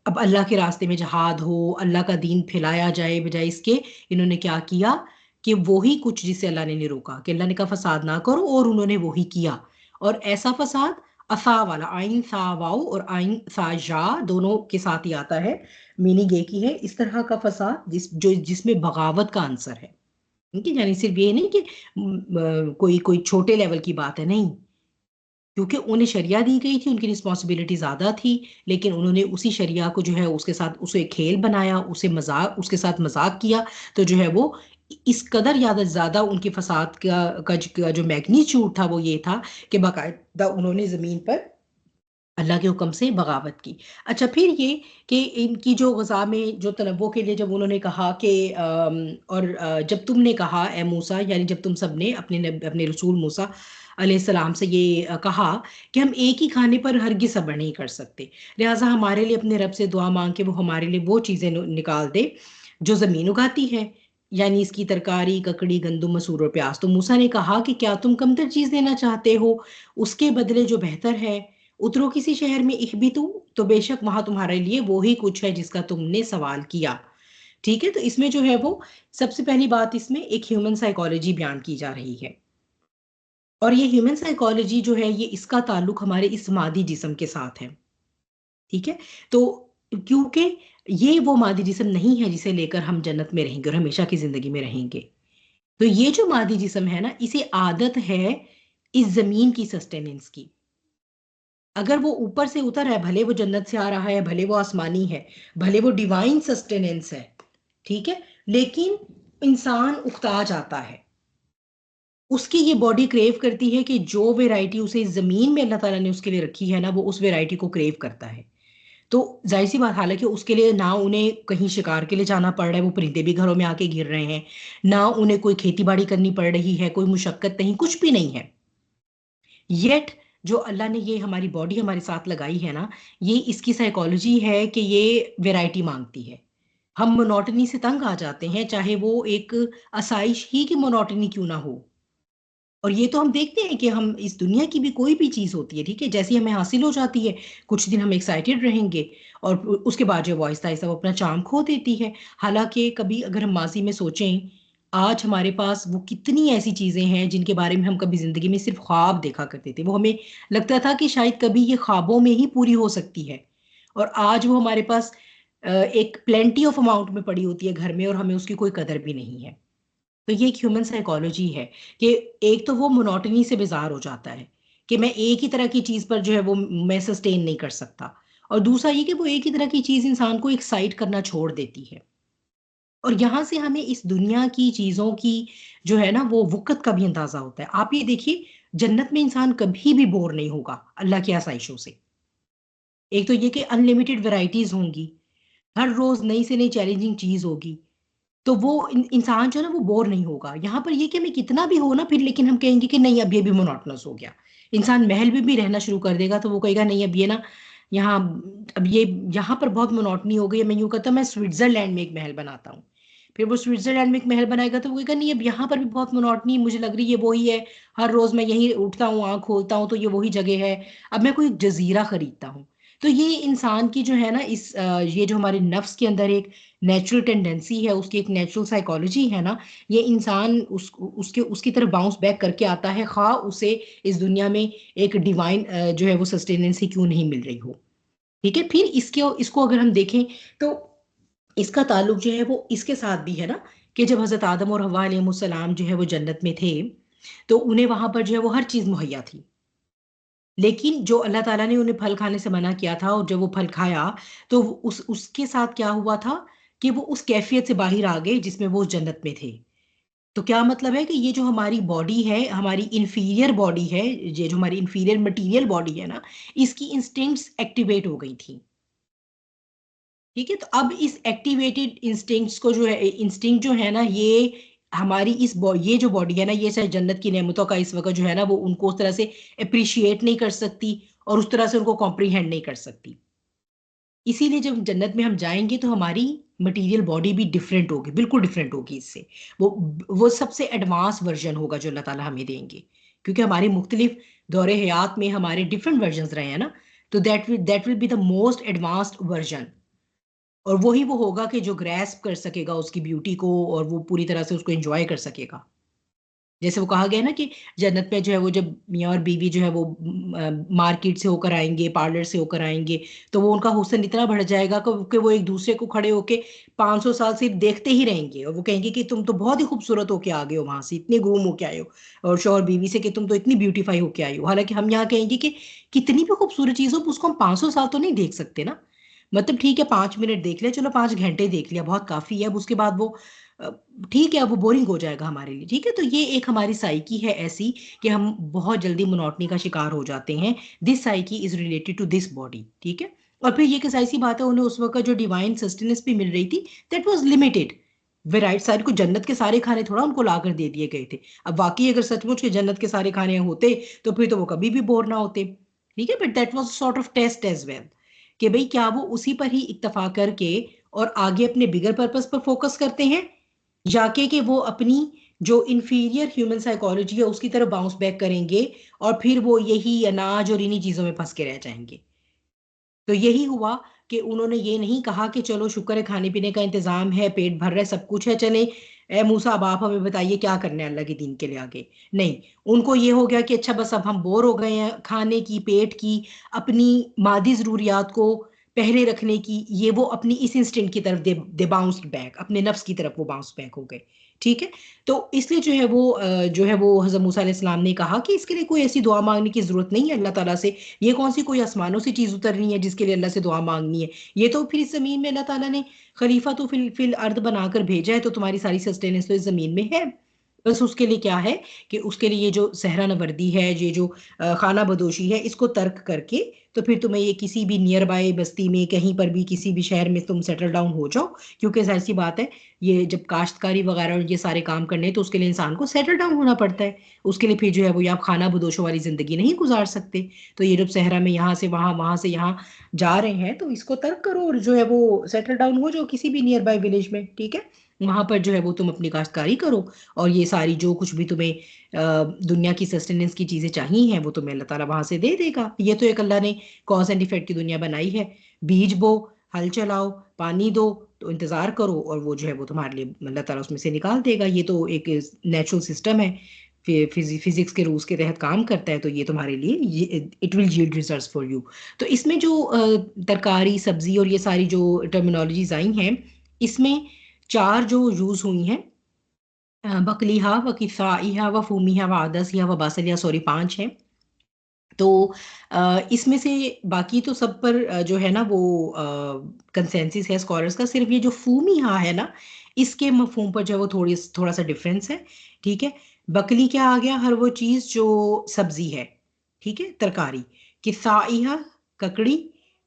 Speaker 1: اب اللہ کے راستے میں جہاد ہو، اللہ کا دین پھیلایا جائے، بجائے اس کے انہوں نے کیا کیا کہ وہی کچھ جسے اللہ نے نہیں روکا، کہ اللہ نے کہا فساد نہ کرو اور انہوں نے وہی کیا. اور ایسا فساد افا والا، آئین سا واؤ اور آئین سا جا دونوں کے ساتھ ہی آتا ہے، میننگ ایک ہی ہے، اس طرح کا فساد جس میں بغاوت کا عنصر ہے. یعنی صرف یہ نہیں کہ کوئی چھوٹے لیول کی بات ہے، نہیں، کیونکہ انہیں شریعہ دی گئی تھی، ان کی رسپانسبلٹی زیادہ تھی، لیکن انہوں نے اسی شریعہ کو جو ہے اس کے ساتھ اسے کھیل بنایا، اس کے ساتھ مذاق کیا، تو جو ہے وہ اس قدر زیادہ ان کے فساد کا جو میگنیچیوڈ تھا وہ یہ تھا کہ باقاعدہ انہوں نے زمین پر اللہ کے حکم سے بغاوت کی. اچھا پھر یہ کہ ان کی جو غزا میں جو تنوع کے لیے جب انہوں نے کہا کہ جب تم نے کہا اے موسیٰ، یعنی جب تم سب نے اپنے رسول موسیٰ علیہ السلام سے یہ کہا کہ ہم ایک ہی کھانے پر ہرگز صبر نہیں کر سکتے، لہٰذا ہمارے لیے اپنے رب سے دعا مانگ کے وہ ہمارے لیے وہ چیزیں نکال دے جو زمین اگاتی ہے، یعنی اس کی ترکاری، ککڑی، گندم، مسور اور پیاز. تو موسیٰ نے کہا کہ کیا تم کمتر چیز دینا چاہتے ہو اس کے بدلے جو بہتر ہے؟ اترو کسی شہر میں اخبتو، تو بے شک وہاں تمہارے لیے وہی کچھ ہے جس کا تم نے سوال کیا. ٹھیک ہے، تو اس میں جو ہے وہ سب سے پہلی بات اس میں ایک ہیومن سائیکالوجی بیان کی جا رہی ہے، اور یہ ہیومن سائیکالوجی جو ہے یہ اس کا تعلق ہمارے اس مادی جسم کے ساتھ ہے. ٹھیک ہے، تو کیونکہ یہ وہ مادی جسم نہیں ہے جسے لے کر ہم جنت میں رہیں گے اور ہمیشہ کی زندگی میں رہیں گے. تو یہ جو مادی جسم ہے نا، اسے عادت ہے اس زمین کی سسٹیننس کی. اگر وہ اوپر سے اتر ہے، بھلے وہ جنت سے آ رہا ہے، بھلے وہ آسمانی ہے، بھلے وہ ڈیوائن سسٹیننس ہے، ٹھیک ہے، لیکن انسان اکتا جاتا ہے. اس کی یہ باڈی کریو کرتی ہے کہ جو ویرائٹی اسے زمین میں اللہ تعالیٰ نے اس کے لیے رکھی ہے نا، وہ اس ویرائٹی کو کریو کرتا ہے. تو ظاہر سی بات، حالانکہ اس کے لیے نہ انہیں کہیں شکار کے لیے جانا پڑ رہا ہے، وہ پرندے بھی گھروں میں آ کے گر رہے ہیں، نہ انہیں کوئی کھیتی باڑی کرنی پڑ رہی ہے، کوئی مشقت نہیں، کچھ بھی نہیں ہے. یٹ جو اللہ نے یہ ہماری باڈی ہمارے ساتھ لگائی ہے نا، یہ اس کی سائیکالوجی ہے کہ یہ ویرائٹی مانگتی ہے. ہم مونوٹنی سے تنگ آ جاتے ہیں، چاہے وہ ایک آسائش ہی کی مونوٹنی کیوں نہ ہو. اور یہ تو ہم دیکھتے ہیں کہ ہم اس دنیا کی بھی کوئی بھی چیز ہوتی ہے، ٹھیک ہے، جیسی ہمیں حاصل ہو جاتی ہے کچھ دن ہم ایکسائٹیڈ رہیں گے، اور اس کے بعد جو وہ آہستہ آہستہ وہ اپنا چارم کھو دیتی ہے. حالانکہ کبھی اگر ہم ماضی میں سوچیں، آج ہمارے پاس وہ کتنی ایسی چیزیں ہیں جن کے بارے میں ہم کبھی زندگی میں صرف خواب دیکھا کرتے تھے، وہ ہمیں لگتا تھا کہ شاید کبھی یہ خوابوں میں ہی پوری ہو سکتی ہے، اور آج وہ ہمارے پاس ایک پلینٹی آف اماؤنٹ میں پڑی ہوتی ہے گھر میں، اور ہمیں اس کی کوئی قدر بھی نہیں ہے. تو یہ ایک ہیومن سائیکالوجی ہے کہ ایک تو وہ مونوٹنی سے بیزار ہو جاتا ہے کہ میں ایک ہی طرح کی چیز پر جو ہے وہ میں سسٹین نہیں کر سکتا، اور دوسرا یہ کہ وہ ایک ہی طرح کی چیز انسان کو ایکسائٹ کرنا چھوڑ دیتی ہے. اور یہاں سے ہمیں اس دنیا کی چیزوں کی جو ہے نا وہ وقت کا بھی اندازہ ہوتا ہے. آپ یہ دیکھیے، جنت میں انسان کبھی بھی بور نہیں ہوگا اللہ کی آسائشوں سے. ایک تو یہ کہ انلمیٹڈ ورائٹیز ہوں گی، ہر روز نئی سے نئی چیلنجنگ چیز ہوگی، تو وہ انسان جو ہے نا وہ بور نہیں ہوگا. یہاں پر یہ کہ ہمیں کتنا بھی ہو نا، پھر لیکن ہم کہیں گے کہ نہیں اب یہ بھی مونوٹنس ہو گیا. انسان محل میں بھی رہنا شروع کر دے گا تو وہ کہے گا نہیں اب یہ نا یہاں، اب یہ یہاں پر بہت مونوٹنی ہو گئی. میں یوں کہتا ہوں میں سوئٹزرلینڈ میں ایک محل بناتا ہوں، پھر وہ سوئٹزرلینڈ میں ایک محل بنائے گا تو وہ کہے گا نہیں اب یہاں پر بھی بہت مونوٹنی مجھے لگ رہی ہے، وہی ہے، ہر روز میں یہی اٹھتا ہوں، آنکھ کھولتا ہوں تو یہ وہی جگہ ہے، اب میں کوئی جزیرہ خریدتا ہوں. تو یہ انسان کی جو ہے نا یہ جو ہمارے نفس کے اندر ایک نیچرل ٹینڈنسی ہے، اس کی ایک نیچرل سائیکالوجی ہے نا، یہ انسان اس کی طرف باؤنس بیک کر کے آتا ہے، خواہ اسے اس دنیا میں ایک ڈیوائن جو ہے وہ سسٹیننسی کیوں نہیں مل رہی ہو. ٹھیک ہے، پھر اس کو اگر ہم دیکھیں تو اس کا تعلق جو ہے وہ اس کے ساتھ بھی ہے نا کہ جب حضرت آدم اور حوا علیہ السلام جو ہے وہ جنت میں تھے تو انہیں وہاں پر جو ہے وہ ہر چیز مہیا تھی، لیکن جو اللہ تعالیٰ نے انہیں پھل کھانے سے منع کیا تھا اور جب وہ پھل کھایا تو اس کے ساتھ کیا ہوا تھا کہ وہ اس کیفیت سے باہر آ گئے جس میں وہ جنت میں تھے. تو کیا مطلب ہے کہ یہ جو ہماری باڈی ہے، ہماری انفیریئر باڈی ہے، یہ جو ہماری انفیریئر مٹیریل باڈی ہے نا، اس کی انسٹنکٹس ایکٹیویٹ ہو گئی تھی. ٹھیک ہے، تو اب اس ایکٹیویٹڈ انسٹنکٹس کو جو ہے، انسٹنکٹ جو ہے نا، یہ ہماری یہ جو باڈی ہے نا، یہ چاہے جنت کی نعمتوں کا اس وقت جو ہے نا وہ ان کو اس طرح سے اپریشیٹ نہیں کر سکتی اور اس طرح سے ان کو کمپریہینڈ نہیں کر سکتی. اسی لیے جب جنت میں ہم جائیں گے تو ہماری مٹیریل باڈی بھی ڈفرینٹ ہوگی، بالکل ڈفرینٹ ہوگی اس سے. وہ سب سے ایڈوانس ورژن ہوگا جو اللہ تعالیٰ ہمیں دیں گے، کیونکہ ہمارے مختلف دور حیات میں ہمارے ڈفرینٹ ورژنز رہے ہیں نا، تو that will be the most advanced version. اور وہی وہ ہوگا کہ جو گریسپ کر سکے گا اس کی بیوٹی کو اور وہ پوری طرح سے اس کو انجوائے کر سکے گا. جیسے وہ کہا گیا نا کہ جنت میں جو ہے وہ جب میاں اور بیوی جو ہے وہ مارکیٹ سے ہو کر آئیں گے، پارلر سے ہو کر آئیں گے، تو وہ ان کا حسن اتنا بڑھ جائے گا کہ وہ ایک دوسرے کو کھڑے ہو کے 500 سال سے دیکھتے ہی رہیں گے، اور وہ کہیں گے کہ تم تو بہت ہی خوبصورت ہو کے آ گئے ہو وہاں سے، اتنے گروم ہو کے آئے ہو، اور شوہر بیوی سے کہ تم تو اتنی بیوٹیفائی ہو کے آئی ہو. حالانکہ ہم یہاں کہیں گے کہ کتنی بھی خوبصورت چیز ہو اس کو ہم 500 سال تو نہیں دیکھ سکتے نا. مطلب ٹھیک ہے 5 منٹ دیکھ لیا، چلو 5 گھنٹے دیکھ لیا، بہت کافی ہے. اب اس کے بعد وہ ٹھیک ہے وہ بورنگ ہو جائے گا ہمارے لیے. ٹھیک ہے، تو یہ ایک ہماری سائیکی ہے ایسی کہ ہم بہت جلدی منوٹنی کا شکار ہو جاتے ہیں. This psyche is related to this body. ٹھیک ہے، اور پھر یہ کہ ظاہر سی بات ہے انہیں اس وقت جو ڈیوائن سسٹیننس بھی مل رہی تھی دیٹ واز لمیٹڈ. ویرائٹ سارے کو جنت کے سارے کھانے تھوڑا ان کو لا کر دے دیے گئے تھے. اب واقعی اگر سچ مچ کے جنت کے سارے کھانے ہوتے تو پھر تو وہ کبھی بھی بور نہ ہوتے. ٹھیک ہے، but that was sort of test as well کہ بھئی کیا وہ اسی پر ہی اکتفا کر کے اور آگے اپنے بگر پرپس پر فوکس کرتے ہیں، یا کہ وہ اپنی جو انفیریئر ہیومن سائیکالوجی ہے اس کی طرف باؤنس بیک کریں گے اور پھر وہ یہی اناج اور انہی چیزوں میں پھنس کے رہ جائیں گے. تو یہی ہوا کہ انہوں نے یہ نہیں کہا کہ چلو شکر ہے کھانے پینے کا انتظام ہے، پیٹ بھر رہا ہے، سب کچھ ہے، چلیں اے موسیٰ اب آپ ہمیں بتائیے کیا کرنا ہے اللہ کے دین کے لیے آگے. نہیں، ان کو یہ ہو گیا کہ اچھا بس اب ہم بور ہو گئے ہیں کھانے کی، پیٹ کی، اپنی مادی ضروریات کو پہلے رکھنے کی، یہ وہ اپنی اس انسٹنکٹ کی طرف دے باؤنسڈ بیک، اپنے نفس کی طرف وہ باؤنس بیک ہو گئے. ٹھیک ہے، تو اس لیے جو ہے وہ حضرت موسیٰ علیہ السلام نے کہا کہ اس کے لیے کوئی ایسی دعا مانگنے کی ضرورت نہیں ہے اللہ تعالیٰ سے. یہ کون سی کوئی آسمانوں سے چیز اترنی ہے جس کے لیے اللہ سے دعا مانگنی ہے؟ یہ تو پھر اس زمین میں اللہ تعالیٰ نے خلیفہ تو فی الارض بنا کر بھیجا ہے، تو تمہاری ساری سسٹیننس تو اس زمین میں ہے. بس اس کے لیے کیا ہے کہ اس کے لیے یہ جو صحرا نوردی ہے، یہ جو خانہ بدوشی ہے، اس کو ترک کر کے تو پھر تمہیں یہ کسی بھی نیئر بائی بستی میں کہیں پر بھی کسی بھی شہر میں تم سیٹل ڈاؤن ہو جاؤ. کیونکہ ظاہر سی بات ہے یہ جب کاشتکاری وغیرہ اور یہ سارے کام کرنے تو اس کے لیے انسان کو سیٹل ڈاؤن ہونا پڑتا ہے. اس کے لیے پھر جو ہے وہ آپ خانہ بدوشوں والی زندگی نہیں گزار سکتے. تو یہ جب صحرا میں یہاں سے وہاں، وہاں سے یہاں جا رہے ہیں تو اس کو ترک کرو اور جو ہے وہ سیٹل ڈاؤن ہو جاؤ کسی بھی نیئر بائی ولیج میں. ٹھیک ہے، وہاں پر جو ہے وہ تم اپنی کاشتکاری کرو اور یہ ساری جو کچھ بھی تمہیں دنیا کی سسٹیننس کی چیزیں چاہیے ہیں وہ تمہیں اللہ تعالیٰ وہاں سے دے دے گا. یہ تو ایک اللہ نے کاز اینڈ ایفیکٹ کی دنیا بنائی ہے. بیج بو، ہل چلاؤ، پانی دو، تو انتظار کرو اور وہ جو ہے وہ تمہارے لیے اللہ تعالیٰ اس میں سے نکال دے گا. یہ تو ایک نیچرل سسٹم ہے، فزکس کے رولز کے تحت کام کرتا ہے. تو یہ تمہارے لیے it will yield results for you. تو اس میں جو ترکاری، سبزی اور یہ ساری جو ٹرمینالوجیز آئی ہیں اس میں 4 جو یوز ہوئی ہیں، بقلیہا و کفائیہا و فومیہا و عدسیہا و باسلیہا، سوری 5 ہیں. تو اس میں سے باقی تو سب پر جو ہے نا وہ کنسنسس ہے اسکالرس کا. صرف یہ جو فومیہا ہے نا اس کے مفہوم پر جو ہے وہ تھوڑا سا ڈفرینس ہے. ٹھیک ہے، بکلی کیا آ گیا؟ ہر وہ چیز جو سبزی ہے، ٹھیک ہے، ترکاری. کفائیہا ککڑی.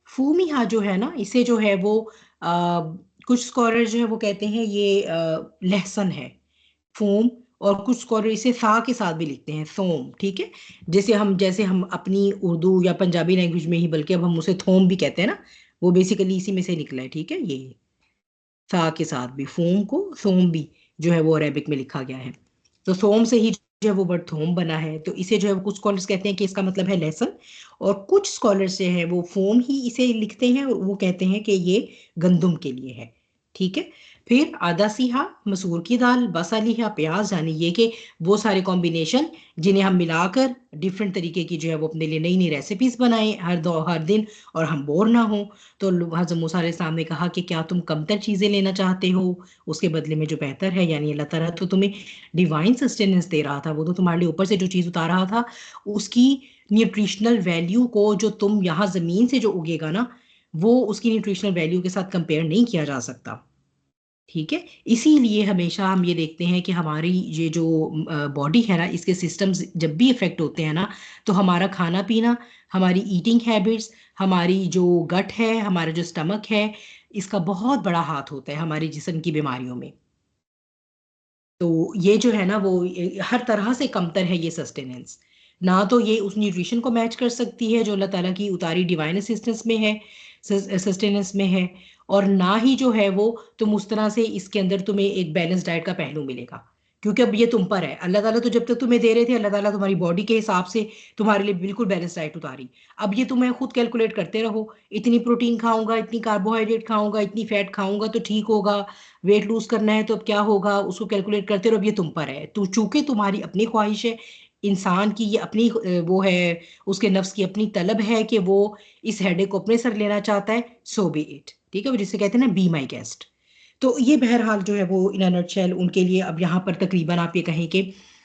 Speaker 1: فومیہا جو ہے نا اسے جو ہے وہ کچھ اسکالر جو ہے وہ کہتے ہیں یہ لہسن ہے، فوم، اور کچھ اسکالر اسے سا کے ساتھ بھی لکھتے ہیں، سوم. ٹھیک ہے، جیسے ہم اپنی اردو یا پنجابی لینگویج میں ہی بلکہ اب ہم اسے تھوم بھی کہتے ہیں نا، وہ بیسیکلی اسی میں سے نکلا ہے. ٹھیک ہے، یہ سا کے ساتھ بھی فوم کو سوم بھی جو ہے وہ عربک میں لکھا گیا ہے. تو سوم سے ہی جو ہے وہ ورڈ تھوم بنا ہے. تو اسے جو ہے کچھ اسکالرس کہتے ہیں کہ اس کا مطلب ہے لہسن، اور کچھ اسکالرس جو ہیں وہ فوم ہی اسے لکھتے ہیں اور وہ کہتے ہیں کہ یہ گندم کے لیے ہے. ٹھیک ہے، پھر عدسیہا مسور کی دال، بصلیہا پیاز، یعنی یہ کہ وہ سارے کمبینیشن جنہیں ہم ملا کر ڈفرینٹ طریقے کی جو ہے وہ اپنے لیے نئی نئی ریسیپیز بنائیں ہر دن اور ہم بور نہ ہوں. تو حضرت موسیٰ علیہ السلام نے کہا کہ کیا تم کمتر چیزیں لینا چاہتے ہو اس کے بدلے میں جو بہتر ہے؟ یعنی اللہ تعالیٰ تو تمہیں ڈیوائن سسٹیننس دے رہا تھا، وہ تو تمہارے لیے اوپر سے جو چیز اتار رہا تھا اس کی نیوٹریشنل ویلیو کو جو تم یہاں زمین سے جو اگے گا نا وہ اس کی نیوٹریشنل ویلیو کے ساتھ کمپیئر نہیں کیا جا سکتا. ٹھیک ہے، اسی لیے ہمیشہ ہم یہ دیکھتے ہیں کہ ہماری یہ جو باڈی ہے نا اس کے سسٹمز جب بھی افیکٹ ہوتے ہیں نا تو ہمارا کھانا پینا، ہماری ایٹنگ ہیبٹس، ہماری جو گٹ ہے، ہمارا جو اسٹمک ہے، اس کا بہت بڑا ہاتھ ہوتا ہے ہمارے جسم کی بیماریوں میں. تو یہ جو ہے نا وہ ہر طرح سے کمتر ہے یہ سسٹیننس. نہ تو یہ اس نیوٹریشن کو میچ کر سکتی ہے جو اللہ تعالیٰ کی اتاری ڈیوائن اسسٹنس میں ہے، سسٹیننس میں ہے، اور نہ ہی جو ہے وہ تم اس طرح سے اس کے اندر تمہیں ایک بیلنس ڈائٹ کا پہلو ملے گا. کیونکہ اب یہ تم پر ہے. اللہ تعالیٰ تو جب تک تمہیں دے رہے تھے اللہ تعالیٰ تمہاری باڈی کے حساب سے تمہارے لیے بالکل بیلنس ڈائٹ اتاری. اب یہ تمہیں خود کیلکولیٹ کرتے رہو، اتنی پروٹین کھاؤں گا، اتنی کاربوہائیڈریٹ کھاؤں گا، اتنی فیٹ کھاؤں گا تو ٹھیک ہوگا، ویٹ لوز کرنا ہے تو اب کیا ہوگا، اس کو کیلکولیٹ کرتے رہو. اب یہ تم پر ہے. تو چونکہ تمہاری اپنی خواہش ہے، انسان کی یہ اپنی وہ ہے، اس کے نفس کی اپنی طلب ہے کہ وہ اس ہیڈیک کو اپنے سر لینا چاہتا ہے، سو بی اٹ. ٹھیک ہے، وہ جسے کہتے ہیں نا بی مائی گیسٹ. تو یہ بہرحال جو ہے وہ ان اے نٹ شیل ان کے لیے اب یہاں پر تقریباً آپ یہ کہیں کہ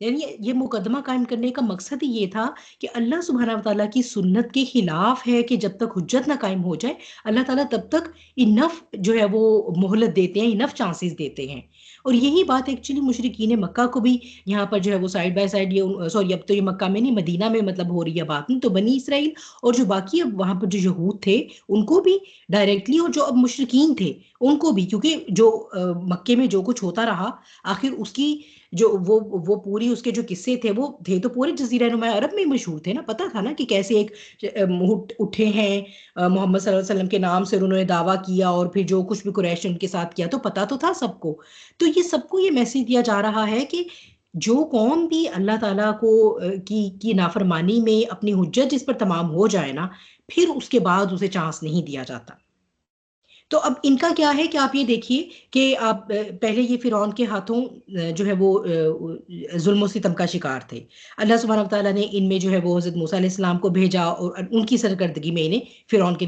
Speaker 1: یعنی یہ مقدمہ قائم کرنے کا مقصد ہی یہ تھا کہ اللہ سبحانہ و تعالیٰ کی سنت کے خلاف ہے کہ جب تک حجت نہ قائم ہو جائے اللہ تعالیٰ تب تک انف جو ہے وہ مہلت دیتے ہیں، انف چانسز دیتے ہیں. اور یہی بات ایکچولی مشرکین مکہ کو بھی یہاں پر جو ہے وہ سائڈ بائی سائڈ، یہ سوری اب تو یہ مکہ میں نہیں مدینہ میں مطلب ہو رہی ہے بات نہیں، تو بنی اسرائیل اور جو باقی اب وہاں پر جو یہود تھے ان کو بھی ڈائریکٹلی، اور جو اب مشرکین تھے ان کو بھی، کیونکہ جو مکے میں جو کچھ ہوتا رہا آخر اس کی جو وہ پوری اس کے جو قصے تھے وہ تھے تو پورے جزیرہ نما عرب میں مشہور تھے نا. پتہ تھا نا کہ کیسے ایک اٹھے ہیں محمد صلی اللہ علیہ وسلم کے نام سے، انہوں نے دعویٰ کیا اور پھر جو کچھ بھی قریش ان کے ساتھ کیا تو پتہ تو تھا سب کو. تو یہ سب کو یہ میسج دیا جا رہا ہے کہ جو قوم بھی اللہ تعالیٰ کو کی نافرمانی میں اپنی حجت جس پر تمام ہو جائے نا، پھر اس کے بعد اسے چانس نہیں دیا جاتا. تو اب ان کا کیا ہے کہ آپ یہ دیکھیے کہ آپ پہلے یہ فرعون کے ہاتھوں جو ہے وہ ظلم و ستم کا شکار تھے. اللہ سبحانہ و تعالیٰ نے ان میں جو ہے وہ حضرت موسیٰ علیہ السلام کو بھیجا اور ان کی سرکردگی میں انہیں فرعون کے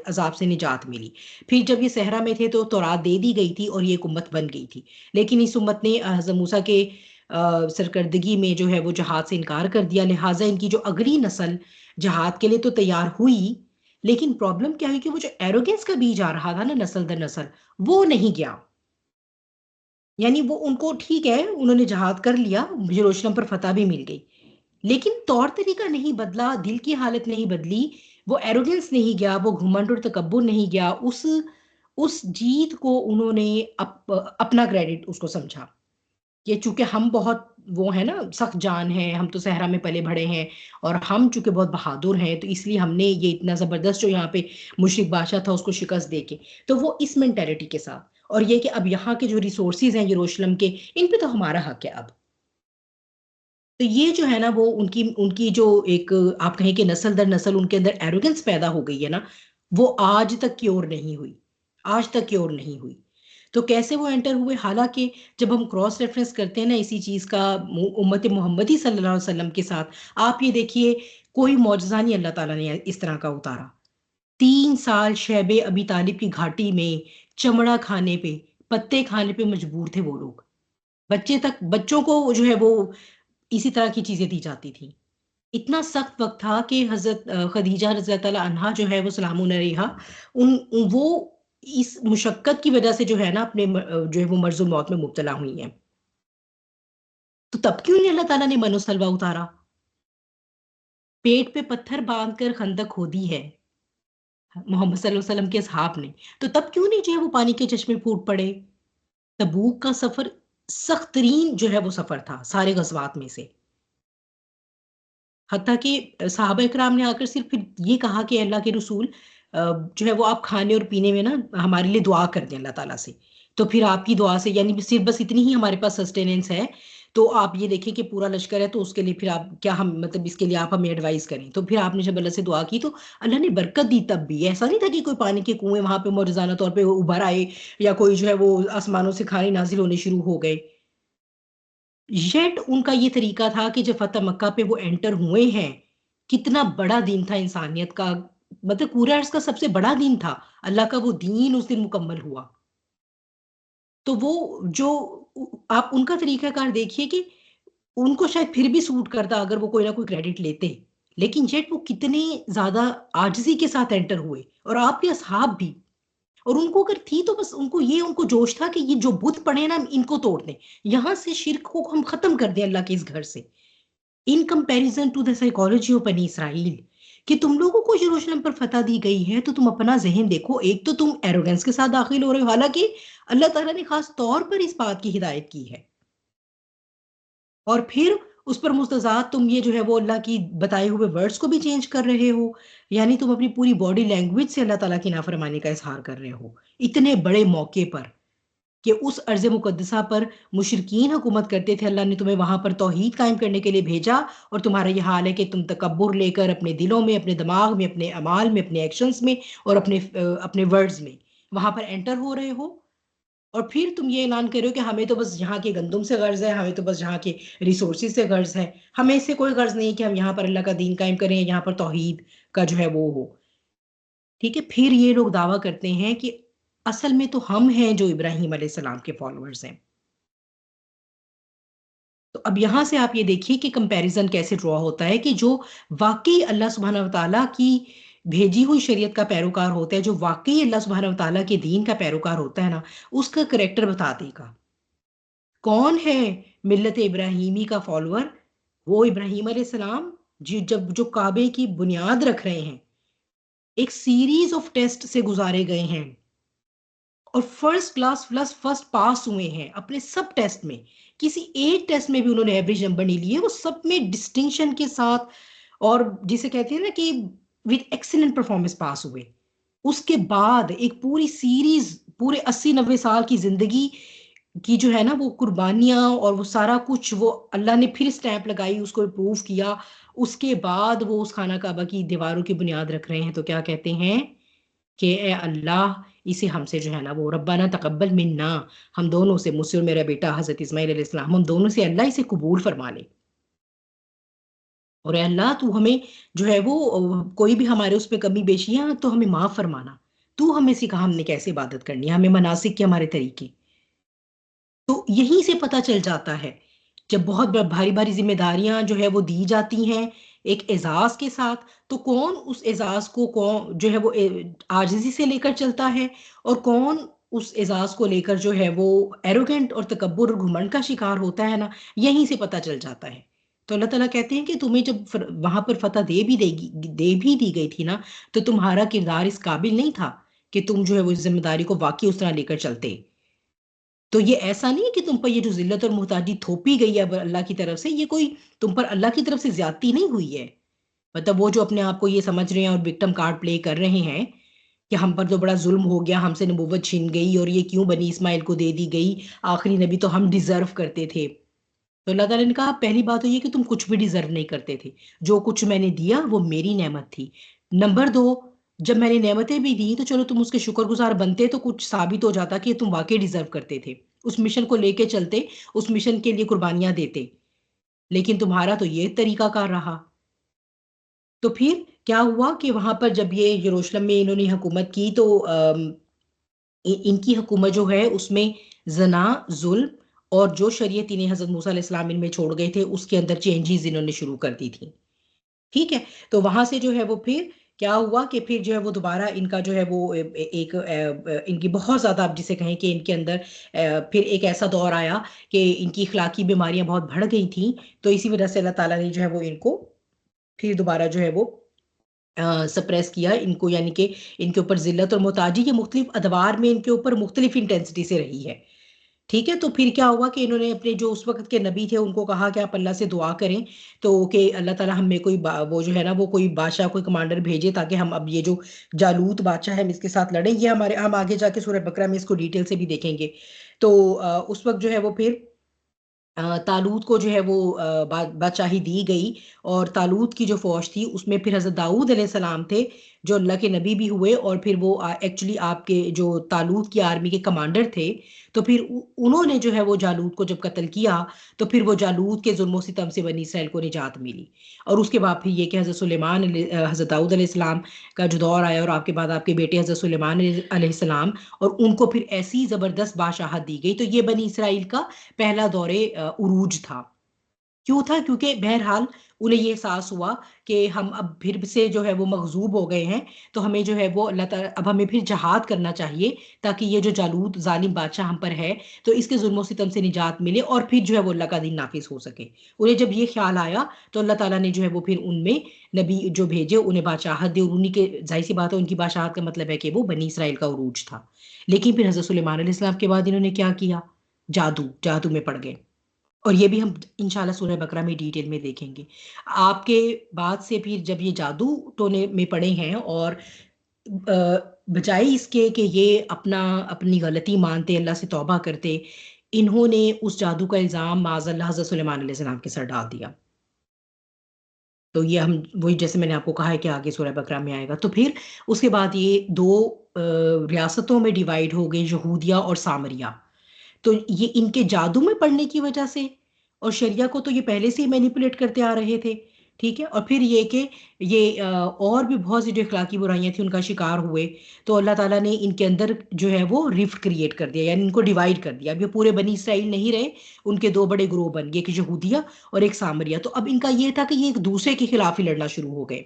Speaker 1: عذاب سے نجات ملی. پھر جب یہ صحرا میں تھے تو تورات دے دی گئی تھی اور یہ ایک امت بن گئی تھی، لیکن اس امت نے حضرت موسیٰ کے سرکردگی میں جو ہے وہ جہاد سے انکار کر دیا. لہٰذا ان کی جو اگلی نسل جہاد کے لیے تو تیار ہوئی، لیکن پرابلم کیا ہے کہ وہ جو ایروگنس کا بیج آ رہا تھا نا نسل در نسل، وہ نہیں گیا. یعنی وہ ان کو ٹھیک ہے انہوں نے جہاد کر لیا، یروشلم پر فتح بھی مل گئی، لیکن طور طریقہ نہیں بدلا، دل کی حالت نہیں بدلی، وہ ایروگنس نہیں گیا، وہ گھمنڈ اور تکبر نہیں گیا. اس جیت کو انہوں نے اپنا کریڈٹ اس کو سمجھا کہ چونکہ ہم بہت وہ ہیں نا سخت جان ہیں، ہم تو صحرا میں پلے بڑھے ہیں اور ہم چونکہ بہت بہادر ہیں تو اس لیے ہم نے یہ اتنا زبردست جو یہاں پہ مشرک بادشاہ تھا اس کو شکست دے کے، تو وہ اس مینٹیلٹی کے ساتھ، اور یہ کہ اب یہاں کے جو ریسورسز ہیں یروشلم کے، ان پہ تو ہمارا حق ہے. اب تو یہ جو ہے نا وہ ان کی جو ایک آپ کہیں کہ نسل در نسل ان کے اندر ایروگنس پیدا ہو گئی ہے نا، وہ آج تک کیور نہیں ہوئی، آج تک کیور نہیں ہوئی. تو کیسے وہ انٹر ہوئے؟ حالانکہ جب ہم کراس ریفرنس کرتے ہیں نا اسی چیز کا امت محمدی صلی اللہ علیہ وسلم کے ساتھ، آپ یہ دیکھیے کوئی معجزہ نہیں اللہ تعالیٰ نے اس طرح کا اتارا. 3 سال شیب ابی طالب کی گھاٹی میں چمڑا کھانے پہ، پتے کھانے پہ مجبور تھے وہ لوگ. بچوں کو جو ہے وہ اسی طرح کی چیزیں دی جاتی تھیں. اتنا سخت وقت تھا کہ حضرت خدیجہ رضی اللہ تعالیٰ عنہا جو ہے وہ سلام علیہا، وہ اس مشقت کی وجہ سے جو ہے نا اپنے جو ہے وہ مرض الموت میں مبتلا ہوئی ہیں. تو تب کیوں نہیں اللہ تعالیٰ نے من و سلوہ اتارا؟ پیٹ پہ پتھر باندھ کر خندق کھودی ہے محمد صلی اللہ علیہ وسلم کے اصحاب نے، تو تب کیوں نہیں جو ہے وہ پانی کے چشمے پھوٹ پڑے؟ تبوک کا سفر سخت ترین جو ہے وہ سفر تھا سارے غزوات میں سے، حتیٰ کہ صحابہ اکرام نے آ کر صرف یہ کہا کہ اللہ کے رسول جو ہے وہ آپ کھانے اور پینے میں نا ہمارے لیے دعا کر دیں اللہ تعالیٰ سے، تو پھر آپ کی دعا سے یعنی صرف بس اتنی ہی ہمارے پاس سسٹیننس ہے. تو آپ یہ دیکھیں کہ پورا لشکر ہے تو اس کے لیے پھر آپ کیا ہم مطلب اس کے لیے آپ ہمیں ایڈوائز کریں. تو پھر آپ نے جب اللہ سے دعا کی تو اللہ نے برکت دی. تب بھی ایسا نہیں تھا کہ کوئی پانی کے کنویں وہاں پہ معجزانہ طور پہ ابھر آئے یا کوئی جو ہے وہ آسمانوں سے کھانے نازل ہونے شروع ہو گئے. یٹ ان کا یہ طریقہ تھا کہ جب فتح مکہ پہ وہ انٹر ہوئے ہیں، کتنا بڑا دن تھا انسانیت کا، مطلب پورے عرض کا سب سے بڑا دن تھا، اللہ کا وہ دین اس دن مکمل ہوا. تو وہ جو آپ ان کا طریقہ کار دیکھیے کہ ان کو شاید پھر بھی سوٹ کرتا اگر وہ کوئی نہ کوئی کریڈٹ لیتے، لیکن یٹ وہ کتنے زیادہ عاجزی کے ساتھ انٹر ہوئے، اور آپ کے اصحاب بھی. اور ان کو اگر تھی تو بس ان کو جوش تھا کہ یہ جو بت پڑے نا ان کو توڑ دیں، یہاں سے شرک کو ہم ختم کر دیں اللہ کے اس گھر سے. In comparison to the psychology of بنی اسرائیل کہ تم لوگوں کو یروشلم پر فتح دی گئی ہے تو تم اپنا ذہن دیکھو. ایک تو تم ایروگنس کے ساتھ داخل ہو رہے ہو، حالانکہ اللہ تعالیٰ نے خاص طور پر اس بات کی ہدایت کی ہے، اور پھر اس پر مستضاد تم یہ جو ہے وہ اللہ کی بتائے ہوئے ورڈز کو بھی چینج کر رہے ہو. یعنی تم اپنی پوری باڈی لینگویج سے اللہ تعالیٰ کی نافرمانی کا اظہار کر رہے ہو اتنے بڑے موقع پر کہ اس ارض مقدسہ پر مشرکین حکومت کرتے تھے. اللہ نے تمہیں وہاں پر توحید قائم کرنے کے لیے بھیجا، اور تمہارا یہ حال ہے کہ تم تکبر لے کر اپنے دلوں میں، اپنے دماغ میں، اپنے اعمال میں، اپنے ایکشنز میں اور اپنے ورڈز میں وہاں پر انٹر ہو رہے ہو، اور پھر تم یہ اعلان کرو کہ ہمیں تو بس یہاں کے گندم سے غرض ہے، ہمیں تو بس یہاں کے ریسورسز سے غرض ہے، ہمیں اس سے کوئی غرض نہیں کہ ہم یہاں پر اللہ کا دین قائم کریں، یہاں پر توحید کا جو ہے وہ ہو. ٹھیک ہے، پھر یہ لوگ دعویٰ کرتے ہیں کہ اصل میں تو ہم ہیں جو ابراہیم علیہ السلام کے فالوورز ہیں. تو اب یہاں سے آپ یہ دیکھیے کہ کمپیریزن کیسے ڈرا ہوتا ہے کہ جو واقعی اللہ سبحانہ و تعالیٰ کی بھیجی ہوئی شریعت کا پیروکار ہوتا ہے، جو واقعی اللہ سبحانہ و تعالیٰ کے دین کا پیروکار ہوتا ہے نا، اس کا کریکٹر بتا دے گا کون ہے ملت ابراہیمی کا فالوور. وہ ابراہیم علیہ السلام جو کعبے کی بنیاد رکھ رہے ہیں، ایک سیریز آف ٹیسٹ سے گزارے گئے ہیں اور فرسٹ کلاس پلس فرسٹ پاس ہوئے ہیں اپنے سب ٹیسٹ میں. کسی ایک ٹیسٹ میں بھی انہوں نے ایوریج نمبر نہیں لیے، وہ سب میں ڈسٹنکشن کے ساتھ اور جسے کہتے ہیں نا کہ وتھ ایکسیلنٹ پرفارمنس پاس ہوئے. اس کے بعد ایک پوری سیریز، پورے 80-90 سال کی زندگی کی جو ہے نا وہ قربانیاں اور وہ سارا کچھ وہ اللہ نے پھر اسٹیمپ لگائی، اس کو پروف کیا. اس کے بعد وہ اس خانہ کعبہ کی دیواروں کی بنیاد رکھ رہے ہیں. تو کیا کہتے ہیں کہ اے اللہ اسے ہم سے جو ہے نا وہ ربنا تقبل منا، ہم دونوں سے، مجھ سے اور میرا بیٹا حضرت اسماعیل علیہ السلام، ہم دونوں سے اللہ اسے قبول فرما لے. اور اے اللہ تو ہمیں جو ہے وہ کوئی بھی ہمارے اس پہ کمی بیشی ہے تو ہمیں معاف فرمانا. تو ہمیں سکھا ہم نے کیسے عبادت کرنی ہے، ہمیں مناسک کے ہمارے طریقے. تو یہیں سے پتہ چل جاتا ہے جب بہت بھاری بھاری ذمہ داریاں جو ہے وہ دی جاتی ہیں ایک اعزاز کے ساتھ، تو کون اس اعزاز کو جو ہے وہ عاجزی سے لے کر چلتا ہے اور کون اس اعزاز کو لے کر جو ہے وہ ایروگنٹ اور تکبر اور گھمنڈ کا شکار ہوتا ہے نا، یہیں سے پتہ چل جاتا ہے. تو اللہ تعالیٰ کہتے ہیں کہ تمہیں جب وہاں پر فتح دے بھی دی گئی تھی نا، تو تمہارا کردار اس قابل نہیں تھا کہ تم جو ہے وہ ذمہ داری کو واقعی اس طرح لے کر چلتے. تو یہ ایسا نہیں ہے کہ تم پر یہ جو ذلت اور محتاجی تھوپی گئی ہے اللہ کی طرف سے، یہ کوئی تم پر اللہ کی طرف سے زیادتی نہیں ہوئی ہے. مطلب وہ جو اپنے آپ کو یہ سمجھ رہے ہیں اور وکٹم کارڈ پلے کر رہے ہیں کہ ہم پر تو بڑا ظلم ہو گیا، ہم سے نبوت چھین گئی اور یہ کیوں بنی اسماعیل کو دے دی گئی، آخری نبی تو ہم ڈیزرو کرتے تھے. تو اللہ تعالیٰ نے کہا پہلی بات تو یہ کہ تم کچھ بھی ڈیزرو نہیں کرتے تھے، جو کچھ میں نے دیا وہ میری نعمت تھی. نمبر 2، جب میں نے نعمتیں بھی دی تو چلو تم اس کے شکر گزار بنتے تو کچھ ثابت ہو جاتا کہ تم واقعی ڈیزرو کرتے تھے، اس مشن کو لے کے چلتے، اس مشن کے لیے قربانیاں دیتے. لیکن تمہارا تو یہ طریقہ کار رہا. تو پھر کیا ہوا کہ وہاں پر جب یہ یروشلم میں انہوں نے حکومت کی تو ان کی حکومت جو ہے اس میں زنا، ظلم اور جو شریعت انہیں حضرت موسیٰ علیہ السلام ان میں چھوڑ گئے تھے اس کے اندر چینجز انہوں نے شروع کر دی تھی. ٹھیک ہے، تو وہاں سے جو ہے وہ پھر کیا ہوا کہ پھر جو ہے وہ دوبارہ ان کا جو ہے وہ ایک ان کی بہت زیادہ، آپ جسے کہیں کہ ان کے اندر پھر ایک ایسا دور آیا کہ ان کی اخلاقی بیماریاں بہت بڑھ گئی تھیں. تو اسی وجہ سے اللہ تعالیٰ نے جو ہے وہ ان کو پھر دوبارہ جو ہے وہ سپریس کیا ان کو، یعنی کہ ان کے اوپر ذلت اور محتاجی کے مختلف ادوار میں ان کے اوپر مختلف انٹینسٹی سے رہی ہے. ٹھیک ہے، تو پھر کیا ہوا کہ انہوں نے اپنے جو اس وقت کے نبی تھے ان کو کہا کہ آپ اللہ سے دعا کریں تو کہ اللہ تعالیٰ ہمیں کوئی وہ جو ہے نا وہ کوئی بادشاہ، کوئی کمانڈر بھیجے تاکہ ہم اب یہ جو جالوت بادشاہ ہے ہم اس کے ساتھ لڑیں. یہ ہم آگے جا کے سورہ بقرہ میں اس کو ڈیٹیل سے بھی دیکھیں گے. تو اس وقت جو ہے وہ پھر طالوت کو جو ہے وہ بادشاہی دی گئی اور طالوت کی جو فوج تھی اس میں پھر حضرت داؤد علیہ السلام تھے جو اللہ کے نبی بھی ہوئے اور پھر وہ ایکچولی آپ کے جو طالوت کی آرمی کے کمانڈر تھے. تو پھر انہوں نے جو ہے وہ جالوت کو جب قتل کیا تو پھر وہ جالوت کے ظلم و ستم سے بنی اسرائیل کو نجات ملی. اور اس کے بعد پھر یہ کہ حضرت داؤد علیہ السلام کا جو دور آیا اور آپ کے بعد آپ کے بیٹے حضرت سلیمان علیہ السلام، اور ان کو پھر ایسی زبردست بادشاہت دی گئی. تو یہ بنی اسرائیل کا پہلا دور عروج تھا. کیوں تھا؟ کیونکہ بہرحال انہیں یہ احساس ہوا کہ ہم اب پھر سے جو ہے وہ مغضوب ہو گئے ہیں، تو ہمیں جو ہے وہ اللہ تعالیٰ اب ہمیں پھر جہاد کرنا چاہیے تاکہ یہ جو جالوت ظالم بادشاہ ہم پر ہے تو اس کے ظلم و ستم سے نجات ملے اور پھر جو ہے وہ اللہ کا دین نافذ ہو سکے. انہیں جب یہ خیال آیا تو اللہ تعالیٰ نے جو ہے وہ پھر ان میں نبی جو بھیجے، انہیں بادشاہت دی. اور انہیں کے ظاہر سی بات ہے ان کی بادشاہت کا مطلب ہے کہ وہ بنی اسرائیل کا عروج تھا. لیکن پھر حضرت سلیمان علیہ السلام کے بعد انہوں نے کیا کیا؟ جادو میں پڑ گئے. اور یہ بھی ہم انشاءاللہ سورہ بقرہ میں ڈیٹیل میں دیکھیں گے. آپ کے بعد سے پھر جب یہ جادو ٹونے میں پڑے ہیں اور بجائے اس کے کہ یہ اپنی غلطی مانتے، اللہ سے توبہ کرتے، انہوں نے اس جادو کا الزام معاذ اللہ حضرت سلیمان علیہ السلام کے سر ڈال دیا. تو یہ ہم وہی جیسے میں نے آپ کو کہا ہے کہ آگے سورہ بقرہ میں آئے گا. تو پھر اس کے بعد یہ 2 ریاستوں میں ڈیوائیڈ ہو گئے، یہودیہ اور سامریہ. تو یہ ان کے جادو میں پڑنے کی وجہ سے، اور شریعہ کو تو یہ پہلے سے ہی مینیپولیٹ کرتے آ رہے تھے. ٹھیک ہے. اور پھر یہ کہ یہ اور بھی بہت سی جو اخلاقی برائیاں تھیں ان کا شکار ہوئے تو اللہ تعالیٰ نے ان کے اندر جو ہے وہ رفٹ کریٹ کر دیا, یعنی ان کو ڈیوائڈ کر دیا. اب یہ پورے بنی اسرائیل نہیں رہے, ان کے 2 بڑے گروہ بن گئے, ایک یہودیہ اور ایک سامریہ. تو اب ان کا یہ تھا کہ یہ ایک دوسرے کے خلاف ہی لڑنا شروع ہو گئے.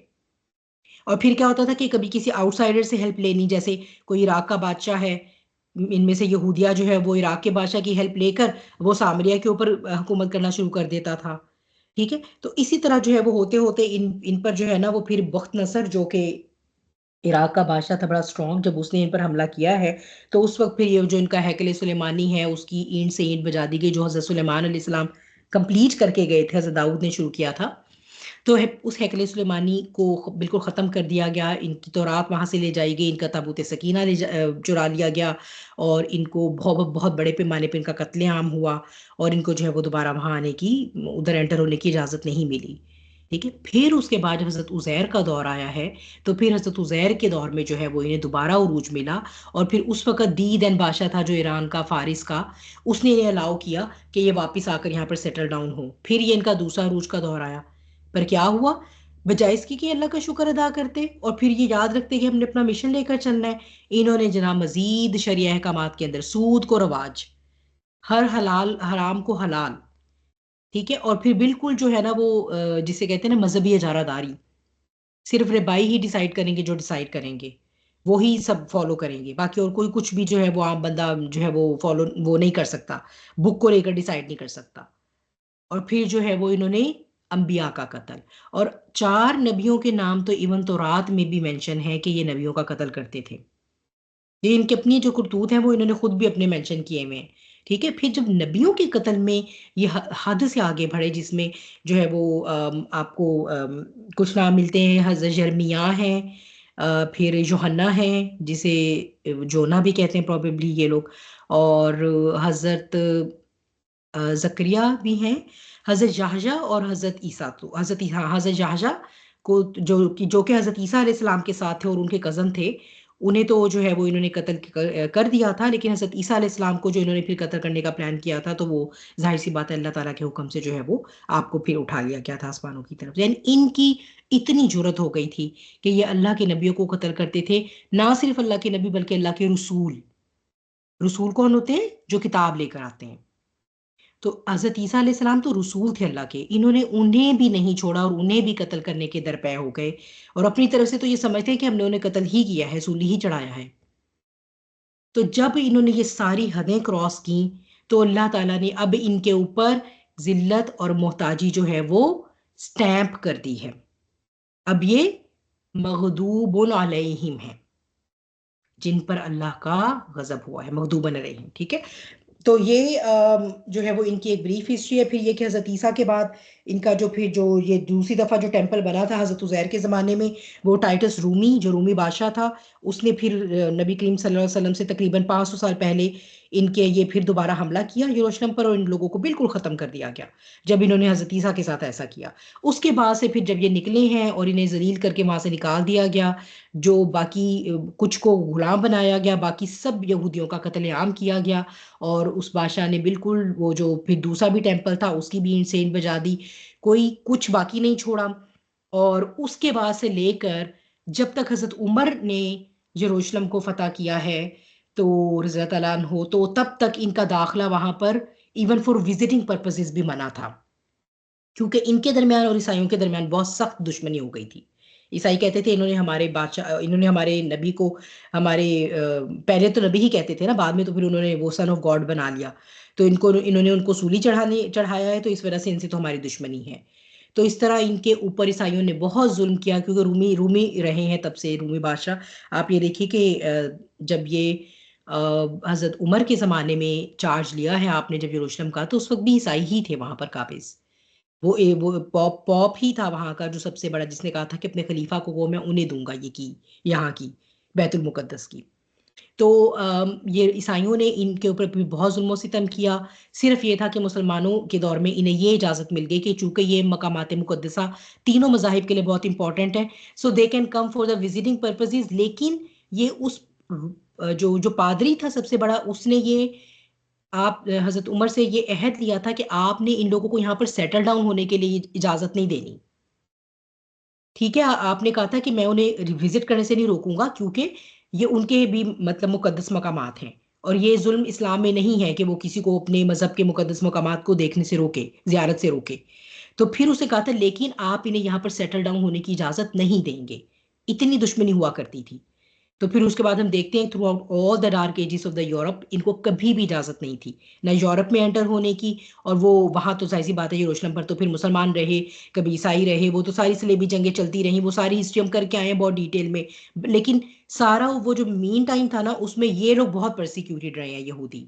Speaker 1: اور پھر کیا ہوتا تھا کہ کبھی کسی آؤٹ سائڈر سے ہیلپ لینی, جیسے کوئی عراق کا بادشاہ ہے, ان میں سے یہودیہ جو ہے وہ عراق کے بادشاہ کی ہیلپ لے کر وہ سامریہ کے اوپر حکومت کرنا شروع کر دیتا تھا. ٹھیک ہے. تو اسی طرح جو ہے وہ ہوتے ہوتے ان پر جو ہے نا وہ پھر بخت نصر جو کہ عراق کا بادشاہ تھا بڑا اسٹرانگ, جب اس نے ان پر حملہ کیا ہے تو اس وقت پھر یہ جو ان کا ہیکل سلیمانی ہے اس کی اینٹ سے اینٹ بجا دی گئی, جو حضرت سلیمان علیہ السلام کمپلیٹ کر کے گئے تھے, حضرت داؤد نے شروع کیا تھا. تو اس ہیکل سلیمانی کو بالکل ختم کر دیا گیا. ان کی تورات وہاں سے لے جائی گئی, ان کا تابوت سکینہ چرا لیا گیا, اور ان کو بہت بڑے پیمانے پہ ان کا قتل عام ہوا, اور ان کو جو ہے وہ دوبارہ وہاں آنے کی, ادھر انٹر ہونے کی اجازت نہیں ملی. ٹھیک ہے. پھر اس کے بعد جب حضرت عزیر کا دور آیا ہے تو پھر حضرت عزیر کے دور میں جو ہے وہ انہیں دوبارہ عروج ملا, اور پھر اس وقت دین بادشاہ تھا جو ایران کا, فارس کا, اس نے انہیں الاؤ کیا کہ یہ واپس آ کر یہاں پر سیٹل ڈاؤن ہو. پھر یہ ان کا دوسرا عروج کا دور آیا. پر کیا ہوا, بجائے اس کی کہ اللہ کا شکر ادا کرتے اور پھر یہ یاد رکھتے کہ ہم نے اپنا مشن لے کر چلنا ہے, انہوں نے جناب مزید شرعی احکامات کے اندر سود کو رواج, ہر حلال حرام کو حلال, ٹھیک ہے, اور پھر بالکل جو ہے نا وہ جسے کہتے ہیں نا مذہبی اجارہ داری, صرف ربائی ہی ڈیسائیڈ کریں گے, جو ڈیسائیڈ کریں گے وہی سب فالو کریں گے, باقی اور کوئی کچھ بھی جو ہے وہ عام بندہ جو ہے وہ فالو وہ نہیں کر سکتا, بک کو لے کر ڈیسائیڈ نہیں کر سکتا. اور پھر جو ہے وہ انہوں نے انبیاء کا قتل, اور 4 نبیوں کے نام تو ایون تورات میں بھی مینشن ہے کہ یہ نبیوں کا قتل کرتے تھے. یہ ان کی اپنی جو کرتوت ہیں وہ انہوں نے خود بھی اپنے مینشن کیے ہوئے ہیں. ٹھیک ہے. پھر جب نبیوں کے قتل میں یہ حد سے آگے بڑھے, جس میں جو ہے وہ آپ کو کچھ نام ملتے ہیں, حضرت یرمیاہ ہیں, پھر یوحنا ہیں جسے جونا بھی کہتے ہیں پروبیبلی یہ لوگ, اور حضرت زکریا بھی ہیں, حضرت یحییٰ اور حضرت عیسیٰ. تو حضرت یحییٰ کو جو کہ حضرت عیسیٰ علیہ السلام کے ساتھ تھے اور ان کے کزن تھے, انہیں تو جو ہے وہ انہوں نے قتل کر دیا تھا, لیکن حضرت عیسیٰ علیہ السلام کو جو انہوں نے پھر قتل کرنے کا پلان کیا تھا تو وہ ظاہر سی بات ہے اللہ تعالیٰ کے حکم سے جو ہے وہ آپ کو پھر اٹھا لیا گیا تھا آسمانوں کی طرف. یعنی ان کی اتنی جرت ہو گئی تھی کہ یہ اللہ کے نبیوں کو قتل کرتے تھے, نہ صرف اللہ کے نبی بلکہ اللہ کے رسول. رسول کون ہوتے ہیں؟ جو کتاب لے کر آتے ہیں. تو حضرت عیسیٰ علیہ السلام تو رسول تھے اللہ کے, انہیں بھی نہیں چھوڑا اور انہیں بھی قتل کرنے کے درپے ہو گئے, اور اپنی طرف سے تو یہ سمجھتے ہیں کہ ہم نے انہیں قتل ہی کیا ہے, سولی ہی چڑھایا ہے. تو جب انہوں نے یہ ساری حدیں کراس کی تو اللہ تعالیٰ نے اب ان کے اوپر ذلت اور محتاجی جو ہے وہ سٹیمپ کر دی ہے. اب یہ مغضوب علیہم ہیں, جن پر اللہ کا غضب ہوا ہے, مغضوب علیہم. ٹھیک ہے. تو یہ جو ہے وہ ان کی ایک بریف ہسٹری ہے. پھر یہ کہ حضرت عیسیٰ کے بعد ان کا جو پھر جو یہ دوسری دفعہ جو ٹیمپل بنا تھا حضرت عزیر کے زمانے میں, وہ ٹائٹس رومی جو رومی بادشاہ تھا, اس نے پھر نبی کریم صلی اللہ علیہ وسلم سے تقریباً 500 سال پہلے ان کے یہ پھر دوبارہ حملہ کیا یروشلم پر, اور ان لوگوں کو بالکل ختم کر دیا گیا جب انہوں نے حضرت عیسیٰ کے ساتھ ایسا کیا. اس کے بعد سے پھر جب یہ نکلے ہیں اور انہیں ذلیل کر کے وہاں سے نکال دیا گیا, جو باقی کچھ کو غلام بنایا گیا, باقی سب یہودیوں کا قتل عام کیا گیا, اور اس بادشاہ نے بالکل وہ جو پھر دوسرا بھی ٹیمپل تھا اس کی بھی اینٹ سے اینٹ بجا دی, کوئی کچھ باقی نہیں چھوڑا. اور اس کے بعد سے لے کر جب تک حضرت عمر نے یروشلم کو فتح کیا ہے تو رضی اللہ عنہ ہو, تو تب تک ان کا داخلہ وہاں پر ایون فار وزٹنگ پرپسز بھی منع تھا, کیونکہ ان کے درمیان اور عیسائیوں کے درمیان بہت سخت دشمنی ہو گئی تھی. عیسائی کہتے تھے انہوں نے ہمارے بادشاہ, انہوں نے ہمارے نبی کو, ہمارے پہلے تو نبی ہی کہتے تھے نا, بعد میں تو پھر انہوں نے وہ سن آف گاڈ بنا لیا, تو انہوں نے ان کو سولی چڑھایا ہے, تو اس وجہ سے ان سے تو ہماری دشمنی ہے. تو اس طرح ان کے اوپر عیسائیوں نے بہت ظلم کیا, کیونکہ رومی رہے ہیں تب سے, رومی بادشاہ. آپ یہ دیکھیے کہ جب یہ حضرت عمر کے زمانے میں چارج لیا ہے آپ نے جب یروشلم کا, تو اس وقت بھی عیسائی ہی تھے وہاں پر قابض. وہ پاپ ہی تھا وہاں کا جو سب سے بڑا, جس نے کہا تھا کہ اپنے خلیفہ کو وہ میں انہیں دوں گا یہ کی یہاں کی بیت المقدس کی. تو یہ عیسائیوں نے ان کے اوپر بھی بہت ظلم و ستم کیا. صرف یہ تھا کہ مسلمانوں کے دور میں انہیں یہ اجازت مل گئی کہ چونکہ یہ مقامات مقدسہ تینوں مذاہب کے لیے بہت امپورٹنٹ ہیں, so they can come for the visiting purposes. لیکن یہ اس جو پادری تھا سب سے بڑا, اس نے یہ آپ حضرت عمر سے یہ عہد لیا تھا کہ آپ نے ان لوگوں کو یہاں پر سیٹل ڈاؤن ہونے کے لیے اجازت نہیں دینی. ٹھیک ہے. آپ نے کہا تھا کہ میں انہیں وزٹ کرنے سے نہیں روکوں گا کیونکہ یہ ان کے بھی مطلب مقدس مقامات ہیں، اور یہ ظلم اسلام میں نہیں ہے کہ وہ کسی کو اپنے مذہب کے مقدس مقامات کو دیکھنے سے روکے، زیارت سے روکے. تو پھر اسے کہا تھا لیکن آپ انہیں یہاں پر سیٹل ڈاؤن ہونے کی اجازت نہیں دیں گے. اتنی دشمنی ہوا کرتی تھی. تو پھر اس کے بعد ہم دیکھتے ہیں throughout all the dark ages of the Europe ان کو کبھی بھی اجازت نہیں تھی نہ یورپ میں انٹر ہونے کی، اور وہ وہاں تو ظاہر سی بات ہے یروشلم پر تو پھر مسلمان رہے، کبھی عیسائی رہے، وہ تو ساری صلیبی جنگیں چلتی رہیں، وہ ساری ہسٹری ہم کر کے آئے ہیں بہت ڈیٹیل میں. لیکن سارا وہ جو مین ٹائم تھا نا اس میں یہ لوگ بہت پرسیکیوٹیڈ رہے ہیں یہودی.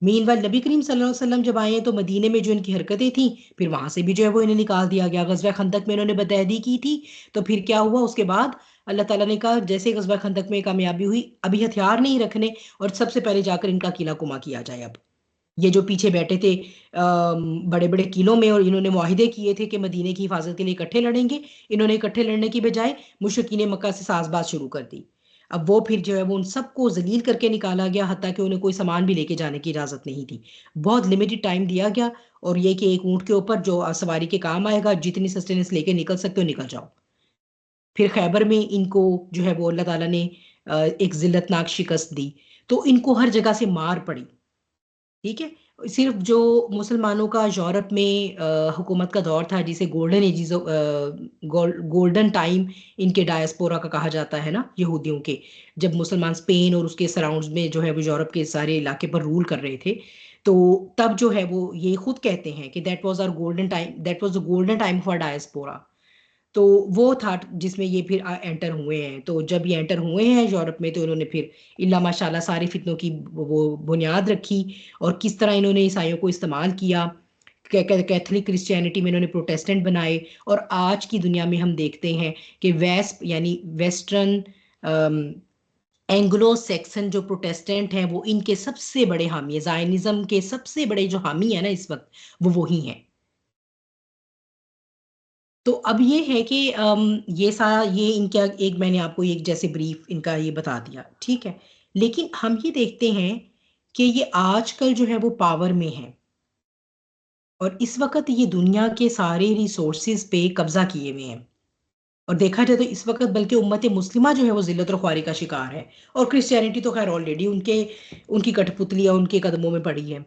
Speaker 1: مین وال نبی کریم صلی اللہ علیہ وسلم جب آئے ہیں تو مدینے میں جو ان کی حرکتیں تھیں پھر وہاں سے بھی جو ہے وہ انہیں نکال دیا گیا. غزوہ خندق میں انہوں نے بدعہدی کی تھی تو پھر کیا ہوا اس کے بعد اللہ تعالیٰ نے کہا جیسے غزوہ خندق میں کامیابی ہوئی ابھی ہتھیار نہیں رکھنے اور سب سے پہلے جا کر ان کا قلعہ کما کیا جائے. اب یہ جو پیچھے بیٹھے تھے بڑے بڑے قلعوں میں اور انہوں نے معاہدے کیے تھے کہ مدینے کی حفاظت کے لیے اکٹھے لڑیں گے، انہوں نے اکٹھے لڑنے کی بجائے مشرکین مکہ سے ساز باز شروع کر دی. اب وہ پھر جو ہے وہ ان سب کو ذلیل کر کے نکالا گیا، حتیٰ کہ انہیں کوئی سامان بھی لے کے جانے کی اجازت نہیں تھی. بہت لمیٹڈ ٹائم دیا گیا، اور یہ کہ ایک اونٹ کے اوپر جو سواری کے کام آئے گا جتنی سسٹیننس لے کے نکل سکتے ہو نکل جاؤ. پھر خیبر میں ان کو جو ہے وہ اللہ تعالیٰ نے ایک ذلت ناک شکست دی، تو ان کو ہر جگہ سے مار پڑی. ٹھیک ہے. صرف جو مسلمانوں کا یورپ میں حکومت کا دور تھا جسے گولڈن ایجز گولڈن ٹائم ان کے ڈائسپورا کا کہا جاتا ہے نا یہودیوں کے، جب مسلمان اسپین اور اس کے سراؤنڈز میں جو ہے وہ یورپ کے سارے علاقے پر رول کر رہے تھے، تو تب جو ہے وہ یہ خود کہتے ہیں کہ that was our golden time, that was the golden time for diaspora. تو وہ تھا جس میں یہ پھر انٹر ہوئے ہیں. تو جب یہ انٹر ہوئے ہیں یورپ میں تو انہوں نے پھر اللہ ماشاء اللہ سارے فتنوں کی وہ بنیاد رکھی، اور کس طرح انہوں نے عیسائیوں کو استعمال کیا. کیتھولک کرسچینٹی میں انہوں نے پروٹیسٹنٹ بنائے، اور آج کی دنیا میں ہم دیکھتے ہیں کہ ویسپ یعنی ویسٹرن اینگلو سیکسن جو پروٹیسٹنٹ ہیں وہ ان کے سب سے بڑے حامی ہیں. زائنزم کے سب سے بڑے جو حامی ہیں نا اس وقت وہ وہی ہیں. تو اب یہ ہے کہ یہ سارا یہ ان کا ایک میں نے آپ کو ایک جیسے بریف ان کا یہ بتا دیا. ٹھیک ہے. لیکن ہم یہ دیکھتے ہیں کہ یہ آج کل جو ہے وہ پاور میں ہے، اور اس وقت یہ دنیا کے سارے ریسورسز پہ قبضہ کیے ہوئے ہیں. اور دیکھا جائے تو اس وقت بلکہ امت مسلمہ جو ہے وہ ذلت اور خواری کا شکار ہے، اور کرسچینٹی تو خیر آلریڈی ان کی کٹھ پتلیاں ان کے قدموں میں پڑی ہے.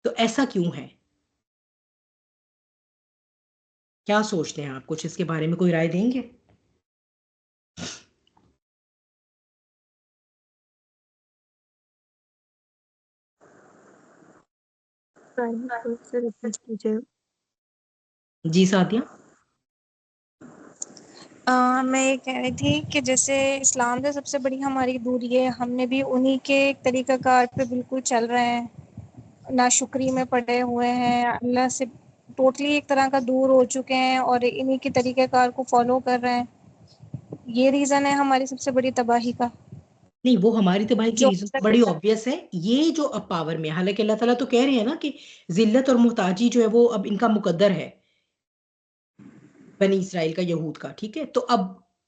Speaker 1: تو ایسا کیوں ہے؟ کیا سوچتے ہیں آپ؟ کچھ اس کے بارے میں کوئی رائے دیں گے؟ جی ساتھیہ.
Speaker 3: میں یہ کہہ رہی تھی کہ جیسے اسلام سے سب سے بڑی ہماری دوری ہے، ہم نے بھی انہی کے طریقہ کار پہ بالکل چل رہے ہیں، ناشکری میں پڑے ہوئے ہیں، اللہ سے ٹوٹلی ایک طرح کا دور ہو چکے ہیں اور انہی کے طریقہ کار کو فالو کر رہے ہیں. یہ ریزن ہے ہماری سب سے بڑی تباہی کا.
Speaker 1: نہیں، وہ ہماری تباہی کی
Speaker 3: جو
Speaker 1: ریزن بڑی آبویس ہے. یہ جو اب پاور میں، حالانکہ اللہ تعالیٰ تو کہہ رہے ہیں نا کہ ذلت اور محتاجی جو ہے وہ اب ان کا مقدر ہے بنی اسرائیل کا، یہود کا. ٹھیک ہے. تو اب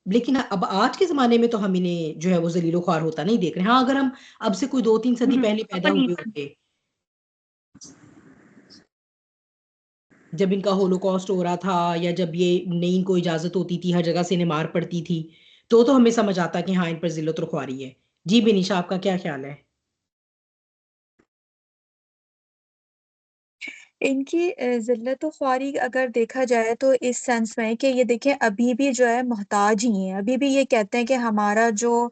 Speaker 1: لیکن اب آج کے زمانے میں تو ہم انہیں جو ہے وہ ذلیل و خوار ہوتا نہیں دیکھ رہے. ہاں اگر ہم اب سے کوئی 2-3 صدی پہلے پیدا
Speaker 3: اپنی
Speaker 1: ہوئے ہوتے، جب ان کا ہولوکاسٹ ہو رہا تھا یا جب یہ نہیں کو اجازت ہوتی تھی، ہر جگہ سے انہیں مار پڑتی تھی، تو ہمیں سمجھ آتا کہ ہاں ان پر ذلت اور خواری ہے. جی بنیشا، آپ کا کیا خیال ہے؟
Speaker 2: ان کی ذلت و خواری اگر دیکھا جائے تو اس سینس میں کہ یہ دیکھیں ابھی بھی جو ہے محتاج ہی ہیں، ابھی بھی یہ کہتے ہیں کہ ہمارا جو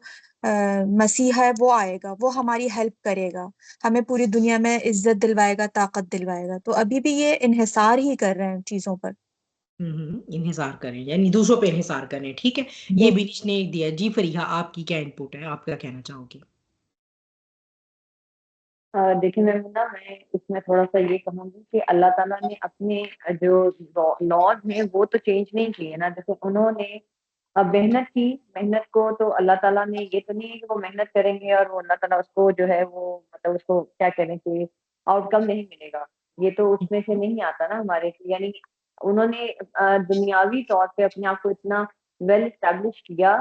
Speaker 2: مسیح ہے وہ آئے گا، وہ ہماری ہیلپ کرے گا، ہمیں پوری دنیا میں عزت دلوائے گا، طاقت دلوائے گا. تو ابھی بھی یہ انحصار ہی کر رہے ہیں چیزوں پر.
Speaker 1: انحصار کریں یعنی دوسروں پہ انحصار کریں. ٹھیک ہے. یہ بنیش نے دیا. جی فریحہ، آپ کی کیا انپوٹ ہے؟ آپ کیا کہنا چاہو گی؟
Speaker 6: دیکھیں میں اس میں تھوڑا سا یہ کہوں گی کہ اللہ تعالیٰ نے اپنے جو لاز ہیں وہ تو چینج نہیں کیے نا. جیسے انہوں نے محنت کی، محنت کو تو اللہ تعالیٰ نے یہ تو نہیں ہے کہ وہ محنت کریں گے اور وہ اللہ تعالیٰ اس کو جو ہے وہ مطلب اس کو کیا کہنے کہ آؤٹ کم نہیں ملے گا. یہ تو اس میں سے نہیں آتا نا ہمارے. یعنی انہوں نے دنیاوی طور پہ اپنے آپ کو اتنا ویل اسٹیبلش کیا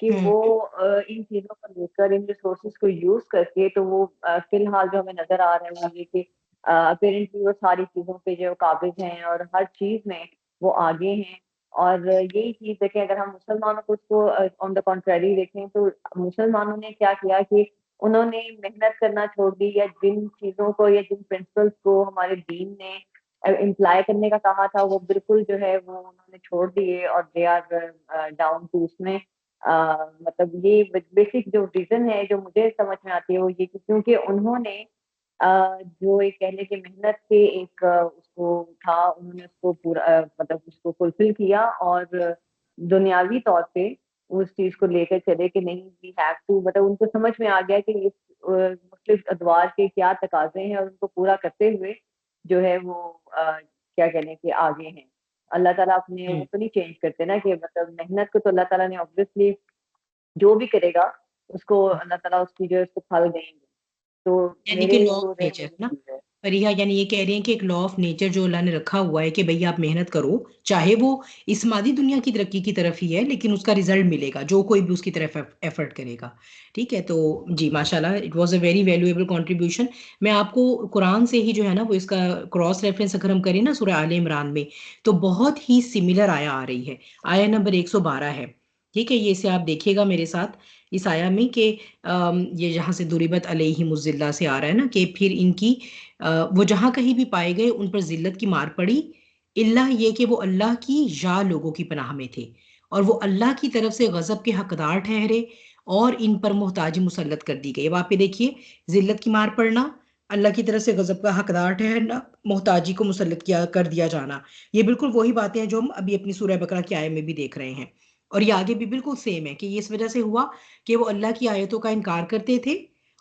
Speaker 6: کہ وہ ان چیزوں کو لے کر، ان ریسورسز کو یوز کر کے، تو وہ فی الحال جو ہمیں نظر آ رہا ہے وہ یہ کہ اپیرنٹلی وہ ساری چیزوں پہ جو قابض ہیں اور ہر چیز میں وہ آگے ہیں. اور یہی چیز دیکھیں اگر ہم مسلمانوں کو اس کو آن دا کنٹریری دیکھیں تو مسلمانوں نے کیا کیا کہ انہوں نے محنت کرنا چھوڑ دی، یا جن چیزوں کو یا جن پرنسپلس کو ہمارے دین نے امپلائی کرنے کا کہا تھا وہ بالکل جو ہے وہ انہوں نے چھوڑ دیے، اور دے آر ڈاؤن ٹو اس میں مطلب یہ بیسک جو ریزن ہے جو مجھے سمجھ میں آتی ہے وہ یہ کہ کیونکہ انہوں نے جو ایک کہنے کی محنت سے ایک اس کو تھا، انہوں نے اس کو پورا مطلب اس کو فلفل کیا، اور دنیاوی طور پہ اس چیز کو لے کر چلے کہ نہیں وی ہیو ٹو، مطلب ان کو سمجھ میں آ گیا کہ اس مختلف ادوار کے کیا تقاضے ہیں، اور ان کو پورا کرتے ہوئے جو ہے وہ کیا کہنے کے آگے ہیں۔ اللہ تعالیٰ اپنے وہ تو نہیں چینج کرتے نا، کہ مطلب محنت کو تو اللہ تعالیٰ نے obviously جو بھی کرے گا اس کو اللہ تعالیٰ اس کی جو ہے اس کو پھل دیں گے۔ تو
Speaker 1: یعنی کہ
Speaker 6: میرے
Speaker 1: لا آف نیچر نا فریحہ، یعنی یہ کہہ رہے ہیں کہ ایک لا آف نیچر جو اللہ نے رکھا ہوا ہے کہ بھئی آپ محنت کرو، چاہے وہ اس مادی دنیا کی ترقی کی طرف ہی ہے لیکن اس کا ریزلٹ ملے گا جو کوئی بھی اس کی طرف ایفرٹ کرے گا۔ ٹھیک ہے، تو جی ماشاءاللہ it was a very valuable contribution. میں آپ کو قرآن سے ہی جو ہے نا وہ اس کا کراس ریفرنس اگر ہم کریں نا سورہ آل عمران میں تو بہت ہی سملر آیا آ رہی ہے، آیا نمبر 112 ہے۔ ٹھیک ہے، یہ اسے آپ دیکھیے گا میرے ساتھ اس آیا میں کہ یہ جہاں سے ضربت علیہم الذلہ سے آ رہا ہے نا کہ پھر ان کی وہ جہاں کہیں بھی پائے گئے ان پر ذلت کی مار پڑی، اللہ یہ کہ وہ اللہ کی یا لوگوں کی پناہ میں تھے، اور وہ اللہ کی طرف سے غضب کے حقدار ٹھہرے اور ان پر محتاجی مسلط کر دی گئی۔ اب آپ یہ دیکھیے، ذلت کی مار پڑنا، اللہ کی طرف سے غضب کا حقدار ٹھہرنا، محتاجی کو مسلط کر دیا جانا، یہ بالکل وہی باتیں ہیں جو ہم ابھی اپنی سورہ بقرہ کی آیت میں بھی دیکھ رہے ہیں، اور یہ آگے بھی بالکل سیم ہے کہ یہ اس وجہ سے ہوا کہ وہ اللہ کی آیتوں کا انکار کرتے تھے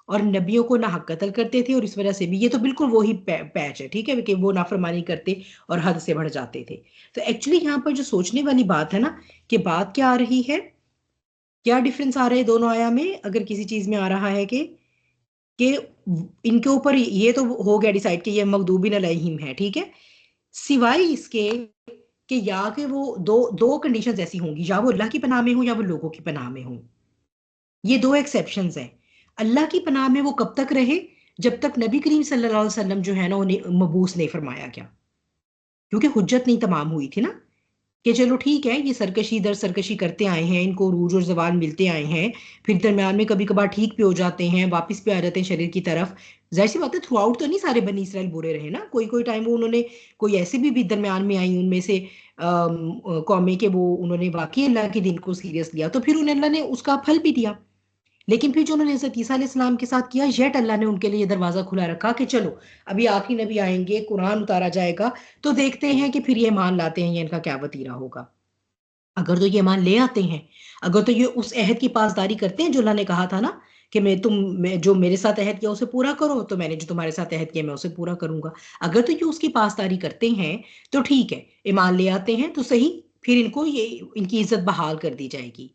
Speaker 1: اور نبیوں کو نہ حق قتل کرتے تھے، اور اس وجہ سے بھی یہ تو بالکل وہی پیچ ہے، ٹھیک ہے، کہ وہ نافرمانی کرتے اور حد سے بڑھ جاتے تھے۔ تو ایکچولی یہاں پر جو سوچنے والی بات ہے نا کہ بات کیا آ رہی ہے، کیا ڈیفرنس آ رہے ہیں دونوں آیا میں، اگر کسی چیز میں آ رہا ہے کہ ان کے اوپر یہ تو ہو گیا ڈیسائیڈ کہ یہ مغضوبین علیہم ہے، ٹھیک ہے، سوائے اس کے کہ یا کہ وہ دو کنڈیشنز ایسی ہوں گی، یا وہ اللہ کی پناہ میں ہوں یا وہ لوگوں کی پناہ میں ہوں۔ یہ دو ایکسیپشنز ہیں۔ اللہ کی پناہ میں وہ کب تک رہے؟ جب تک نبی کریم صلی اللہ علیہ وسلم جو ہے نا انہیں مبعوث نہیں فرمایا گیا، کیونکہ حجت نہیں تمام ہوئی تھی نا، کہ چلو ٹھیک ہے یہ سرکشی در سرکشی کرتے آئے ہیں، ان کو عروج اور زوال ملتے آئے ہیں، پھر درمیان میں کبھی کبھار ٹھیک پہ ہو جاتے ہیں، واپس پہ آ جاتے ہیں شریر کی طرف۔ ظاہر سی بات ہے تھرو آؤٹ تو نہیں سارے بنی اسرائیل برے رہے نا، کوئی ٹائم وہ انہوں نے کوئی ایسے بھی درمیان میں آئی ان میں سے قومیں کہ وہ انہوں نے واقعی اللہ کے دین کو سیریس لیا، تو پھر انہیں اللہ نے اس کا پھل بھی دیا۔ لیکن پھر جو انہوں نے حضرت عیسیٰ علیہ السلام کے ساتھ کیا، یٹ اللہ نے ان کے لیے دروازہ کھلا رکھا کہ چلو ابھی آخری نبی آئیں گے، قرآن اتارا جائے گا، تو دیکھتے ہیں کہ پھر یہ ایمان لاتے ہیں یا ان کا کیا وتیرہ ہوگا۔ اگر تو یہ ایمان لے آتے ہیں، اگر تو یہ اس عہد کی پاسداری کرتے ہیں جو اللہ نے کہا تھا نا کہ جو میرے ساتھ عہد کیا اسے پورا کرو، تو میں نے جو تمہارے ساتھ عہد کیا میں اسے پورا کروں گا، اگر تو یہ اس کی پاسداری کرتے ہیں تو ٹھیک ہے، ایمان لے آتے ہیں تو صحیح، پھر ان کو ان کی عزت بحال کر دی جائے گی۔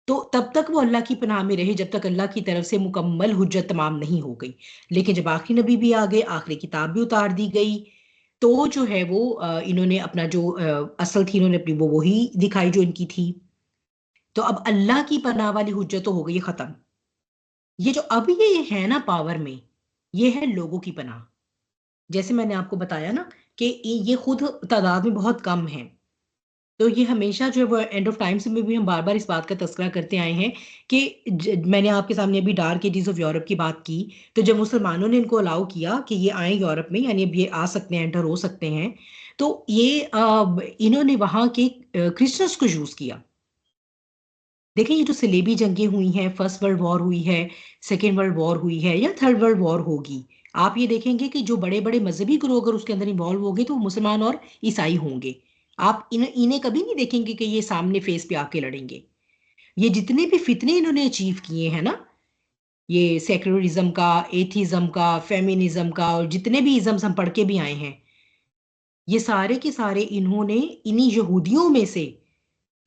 Speaker 1: تو تب تک وہ اللہ کی پناہ میں رہے جب تک اللہ کی طرف سے مکمل حجت تمام نہیں ہو گئی۔ لیکن جب آخری نبی بھی آ گئے، آخری کتاب بھی اتار دی گئی، تو جو ہے وہ انہوں نے اپنا جو اصل تھی انہوں نے اپنی وہ وہی دکھائی جو ان کی تھی۔ تو اب اللہ کی پناہ والی حجت تو ہو گئی ختم۔ یہ جو اب یہ ہے نا پاور میں، یہ ہے لوگوں کی پناہ۔ جیسے میں نے آپ کو بتایا نا کہ یہ خود تعداد میں بہت کم ہے، تو یہ ہمیشہ جو ہے وہ اینڈ آف ٹائمز میں بھی ہم بار بار اس بات کا تذکرہ کرتے آئے ہیں کہ میں نے آپ کے سامنے ابھی ڈارک ایجز آف یورپ کی بات کی، تو جب مسلمانوں نے ان کو الاؤ کیا کہ یہ آئیں یورپ میں، یعنی اب یہ آ سکتے ہیں، انٹر ہو سکتے ہیں، تو یہ انہوں نے وہاں کے کرسچنس کو یوز کیا۔ دیکھیں یہ جو صلیبی جنگیں ہوئی ہیں، فرسٹ ورلڈ وار ہوئی ہے، سیکنڈ ورلڈ وار ہوئی ہے، یا تھرڈ ورلڈ وار ہوگی، آپ یہ دیکھیں گے کہ جو بڑے بڑے مذہبی گروہ اگر اس کے اندر انوالو ہو گئے تو وہ مسلمان اور عیسائی ہوں گے۔ آپ انہیں کبھی نہیں دیکھیں گے کہ یہ سامنے فیس پہ آ کے لڑیں گے۔ یہ جتنے بھی فتنے انہوں نے اچیو کیے ہیں نا، یہ سیکولرزم کا، ایتھیزم کا، فیمینزم کا، اور جتنے بھی ازمز ہم پڑھ کے بھی آئے ہیں، یہ سارے کے سارے انہوں نے انہی یہودیوں میں سے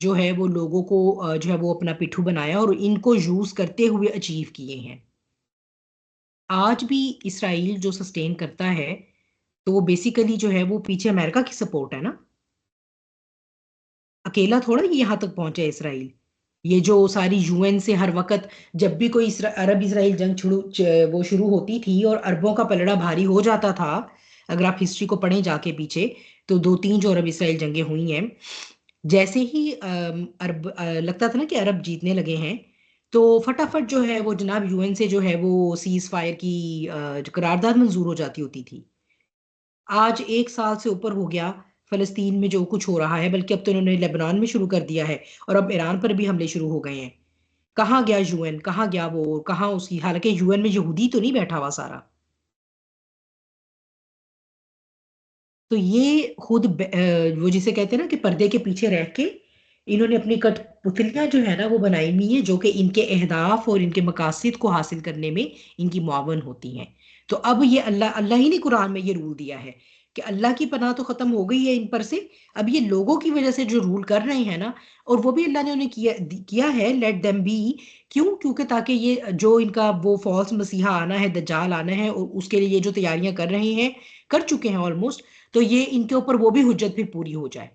Speaker 1: جو ہے وہ لوگوں کو جو ہے وہ اپنا پٹھو بنایا اور ان کو یوز کرتے ہوئے اچیو کیے ہیں۔ آج بھی اسرائیل جو سسٹین کرتا ہے تو وہ بیسیکلی جو ہے وہ پیچھے امریکہ کی سپورٹ ہے نا، اکیلا تھوڑا یہاں تک پہنچا ہے اسرائیل۔ یہ جو ساری یو این سے ہر وقت جب بھی کوئی عرب اسرائیل جنگ وہ شروع ہوتی تھی اور عربوں کا پلڑا بھاری ہو جاتا تھا، اگر آپ ہسٹری کو پڑھیں جا کے پیچھے، تو 2-3 جو عرب اسرائیل جنگیں ہوئی ہیں جیسے ہی عرب لگتا تھا نا کہ عرب جیتنے لگے ہیں تو فٹافٹ جو ہے وہ جناب یو این سے جو ہے وہ سیز فائر کی قرارداد منظور ہو جاتی ہوتی تھی. آج 1 سال سے اوپر ہو گیا فلسطین میں جو کچھ ہو رہا ہے، بلکہ اب تو انہوں نے لیبنان میں شروع کر دیا ہے اور اب ایران پر بھی حملے شروع ہو گئے ہیں. کہاں گیا یو این، کہاں گیا وہ، کہاں اس کی، حالانکہ یو این میں یہودی تو نہیں بیٹھا ہوا سارا. تو یہ خود وہ جسے کہتے ہیں نا کہ پردے کے پیچھے رہ کے انہوں نے اپنی کٹ پتلیاں جو ہے نا وہ بنائی ہوئی ہیں، جو کہ ان کے اہداف اور ان کے مقاصد کو حاصل کرنے میں ان کی معاون ہوتی ہیں. تو اب یہ اللہ ہی نے قرآن میں یہ رول دیا ہے کہ اللہ کی پناہ تو ختم ہو گئی ہے ان پر سے، اب یہ لوگوں کی وجہ سے جو رول کر رہے ہیں نا، اور وہ بھی اللہ نے انہیں کیا ہے لیٹ دیم بی. کیوں؟ کیونکہ تاکہ یہ جو ان کا وہ فالس مسیحا آنا ہے، دجال آنا ہے، اور اس کے لیے یہ جو تیاریاں کر رہے ہیں، کر چکے ہیں آلموسٹ، تو یہ ان کے اوپر وہ بھی حجت پھر پوری ہو جائے.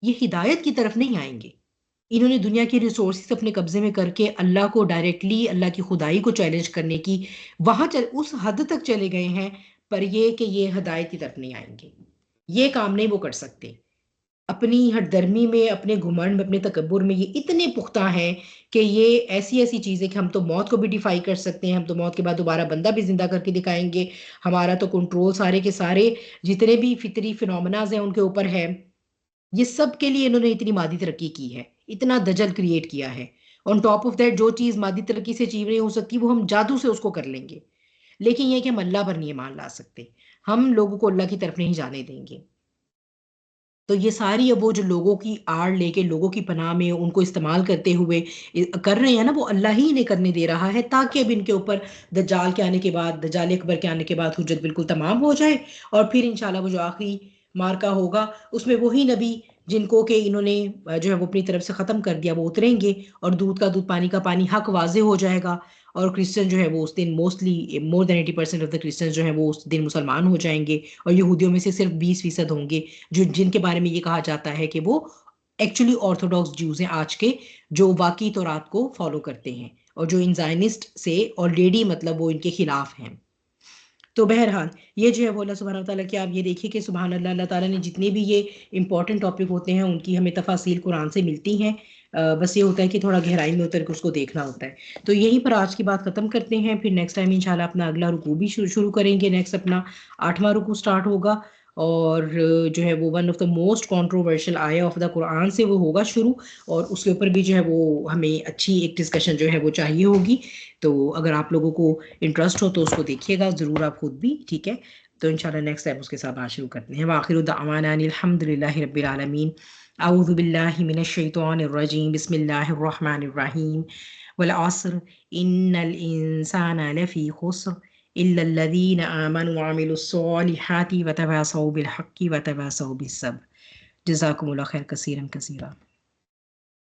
Speaker 1: یہ ہدایت کی طرف نہیں آئیں گے. انہوں نے دنیا کی ریسورسز اپنے قبضے میں کر کے اللہ کو ڈائریکٹلی، اللہ کی خدائی کو چیلنج کرنے کی اس حد تک چلے گئے ہیں، پر یہ کہ یہ ہدایت کی طرف نہیں آئیں گے. یہ کام نہیں وہ کر سکتے. اپنی ہٹ درمی میں، اپنے گھمنڈ میں، اپنے تکبر میں یہ اتنے پختہ ہیں کہ یہ ایسی چیزیں کہ ہم تو موت کو بھی ڈیفائی کر سکتے ہیں، ہم تو موت کے بعد دوبارہ بندہ بھی زندہ کر کے دکھائیں گے، ہمارا تو کنٹرول سارے کے سارے جتنے بھی فطری فینومناز ہیں ان کے اوپر ہے. یہ سب کے لیے انہوں نے اتنی مادی ترقی کی ہے، اتنا دجل کریٹ کیا ہے. آن ٹاپ آف دیٹ جو چیز مادی ترقی سے اچیو نہیں ہو سکتی وہ ہم جادو سے اس کو کر لیں گے. لیکن یہ کہ ہم اللہ پر نہیں ایمان لا سکتے، ہم لوگوں کو اللہ کی طرف نہیں جانے دیں گے. تو یہ ساری اب وہ جو لوگوں کی آڑ لے کے لوگوں کی پناہ میں ان کو استعمال کرتے ہوئے کر رہے ہیں نا، وہ اللہ ہی انہیں کرنے دے رہا ہے، تاکہ اب ان کے اوپر دجال کے آنے کے بعد، دجال اکبر کے آنے کے بعد حجت بالکل تمام ہو جائے، اور پھر انشاءاللہ وہ جو آخری مارکا ہوگا اس میں وہی نبی جن کو کہ انہوں نے جو ہے وہ اپنی طرف سے ختم کر دیا وہ اتریں گے، اور دودھ کا دودھ پانی کا پانی حق واضح ہو جائے گا. اور کرسچن جو ہے وہ اس دن mostly more than 80% of the Christian جو ہیں وہ اس دن مسلمان ہو جائیں گے، اور یہودیوں میں سے صرف 20% ہوں گے جن کے بارے میں یہ کہا جاتا ہے کہ وہ ایکچولی آرتھوڈاکس جوز ہیں آج کے، جو واقعی تورات کو فالو کرتے ہیں، اور جو ان زائنسٹ سے آلریڈی مطلب وہ ان کے خلاف ہیں. تو بہرحال یہ جو ہے وہ اللہ سبحانہ وتعالیٰ کی، آپ یہ دیکھیے کہ سبحان اللہ، اللہ تعالیٰ نے جتنے بھی یہ امپورٹنٹ ٹاپک ہوتے ہیں ان کی ہمیں تفاصیل قرآن سے ملتی ہیں. بس یہ ہوتا ہے کہ تھوڑا گہرائی میں اتر کے اس کو دیکھنا ہوتا ہے. تو یہیں پر آج کی بات ختم کرتے ہیں، پھر نیکسٹ ٹائم انشاءاللہ اپنا اگلا رکوع بھی شروع کریں گے. نیکسٹ اپنا 8واں رکوع سٹارٹ ہوگا، اور جو ہے وہ one of the most controversial آیا آف دا قرآن سے وہ ہوگا شروع، اور اس کے اوپر بھی جو ہے وہ ہمیں اچھی ایک ڈسکشن جو ہے وہ چاہیے ہوگی. تو اگر آپ لوگوں کو انٹرسٹ ہو تو اس کو دیکھیے گا ضرور آپ خود بھی، ٹھیک ہے؟ تو انشاءاللہ نیکسٹ ٹائم اس کے ساتھ بات شروع کرتے ہیں. وآخر دعوانا ان الحمدللہ رب العالمین. اعوذ باللہ من الشیطان الرجیم، بسم اللہ الرحمن الرحیم. والعصر ان الانسان لفی خسر الا الذین آمنوا وعملوا الصالحات وتواصوا بالحق وتواصوا بالصبر. جزاکم اللہ خیر کثیرا کثیرا.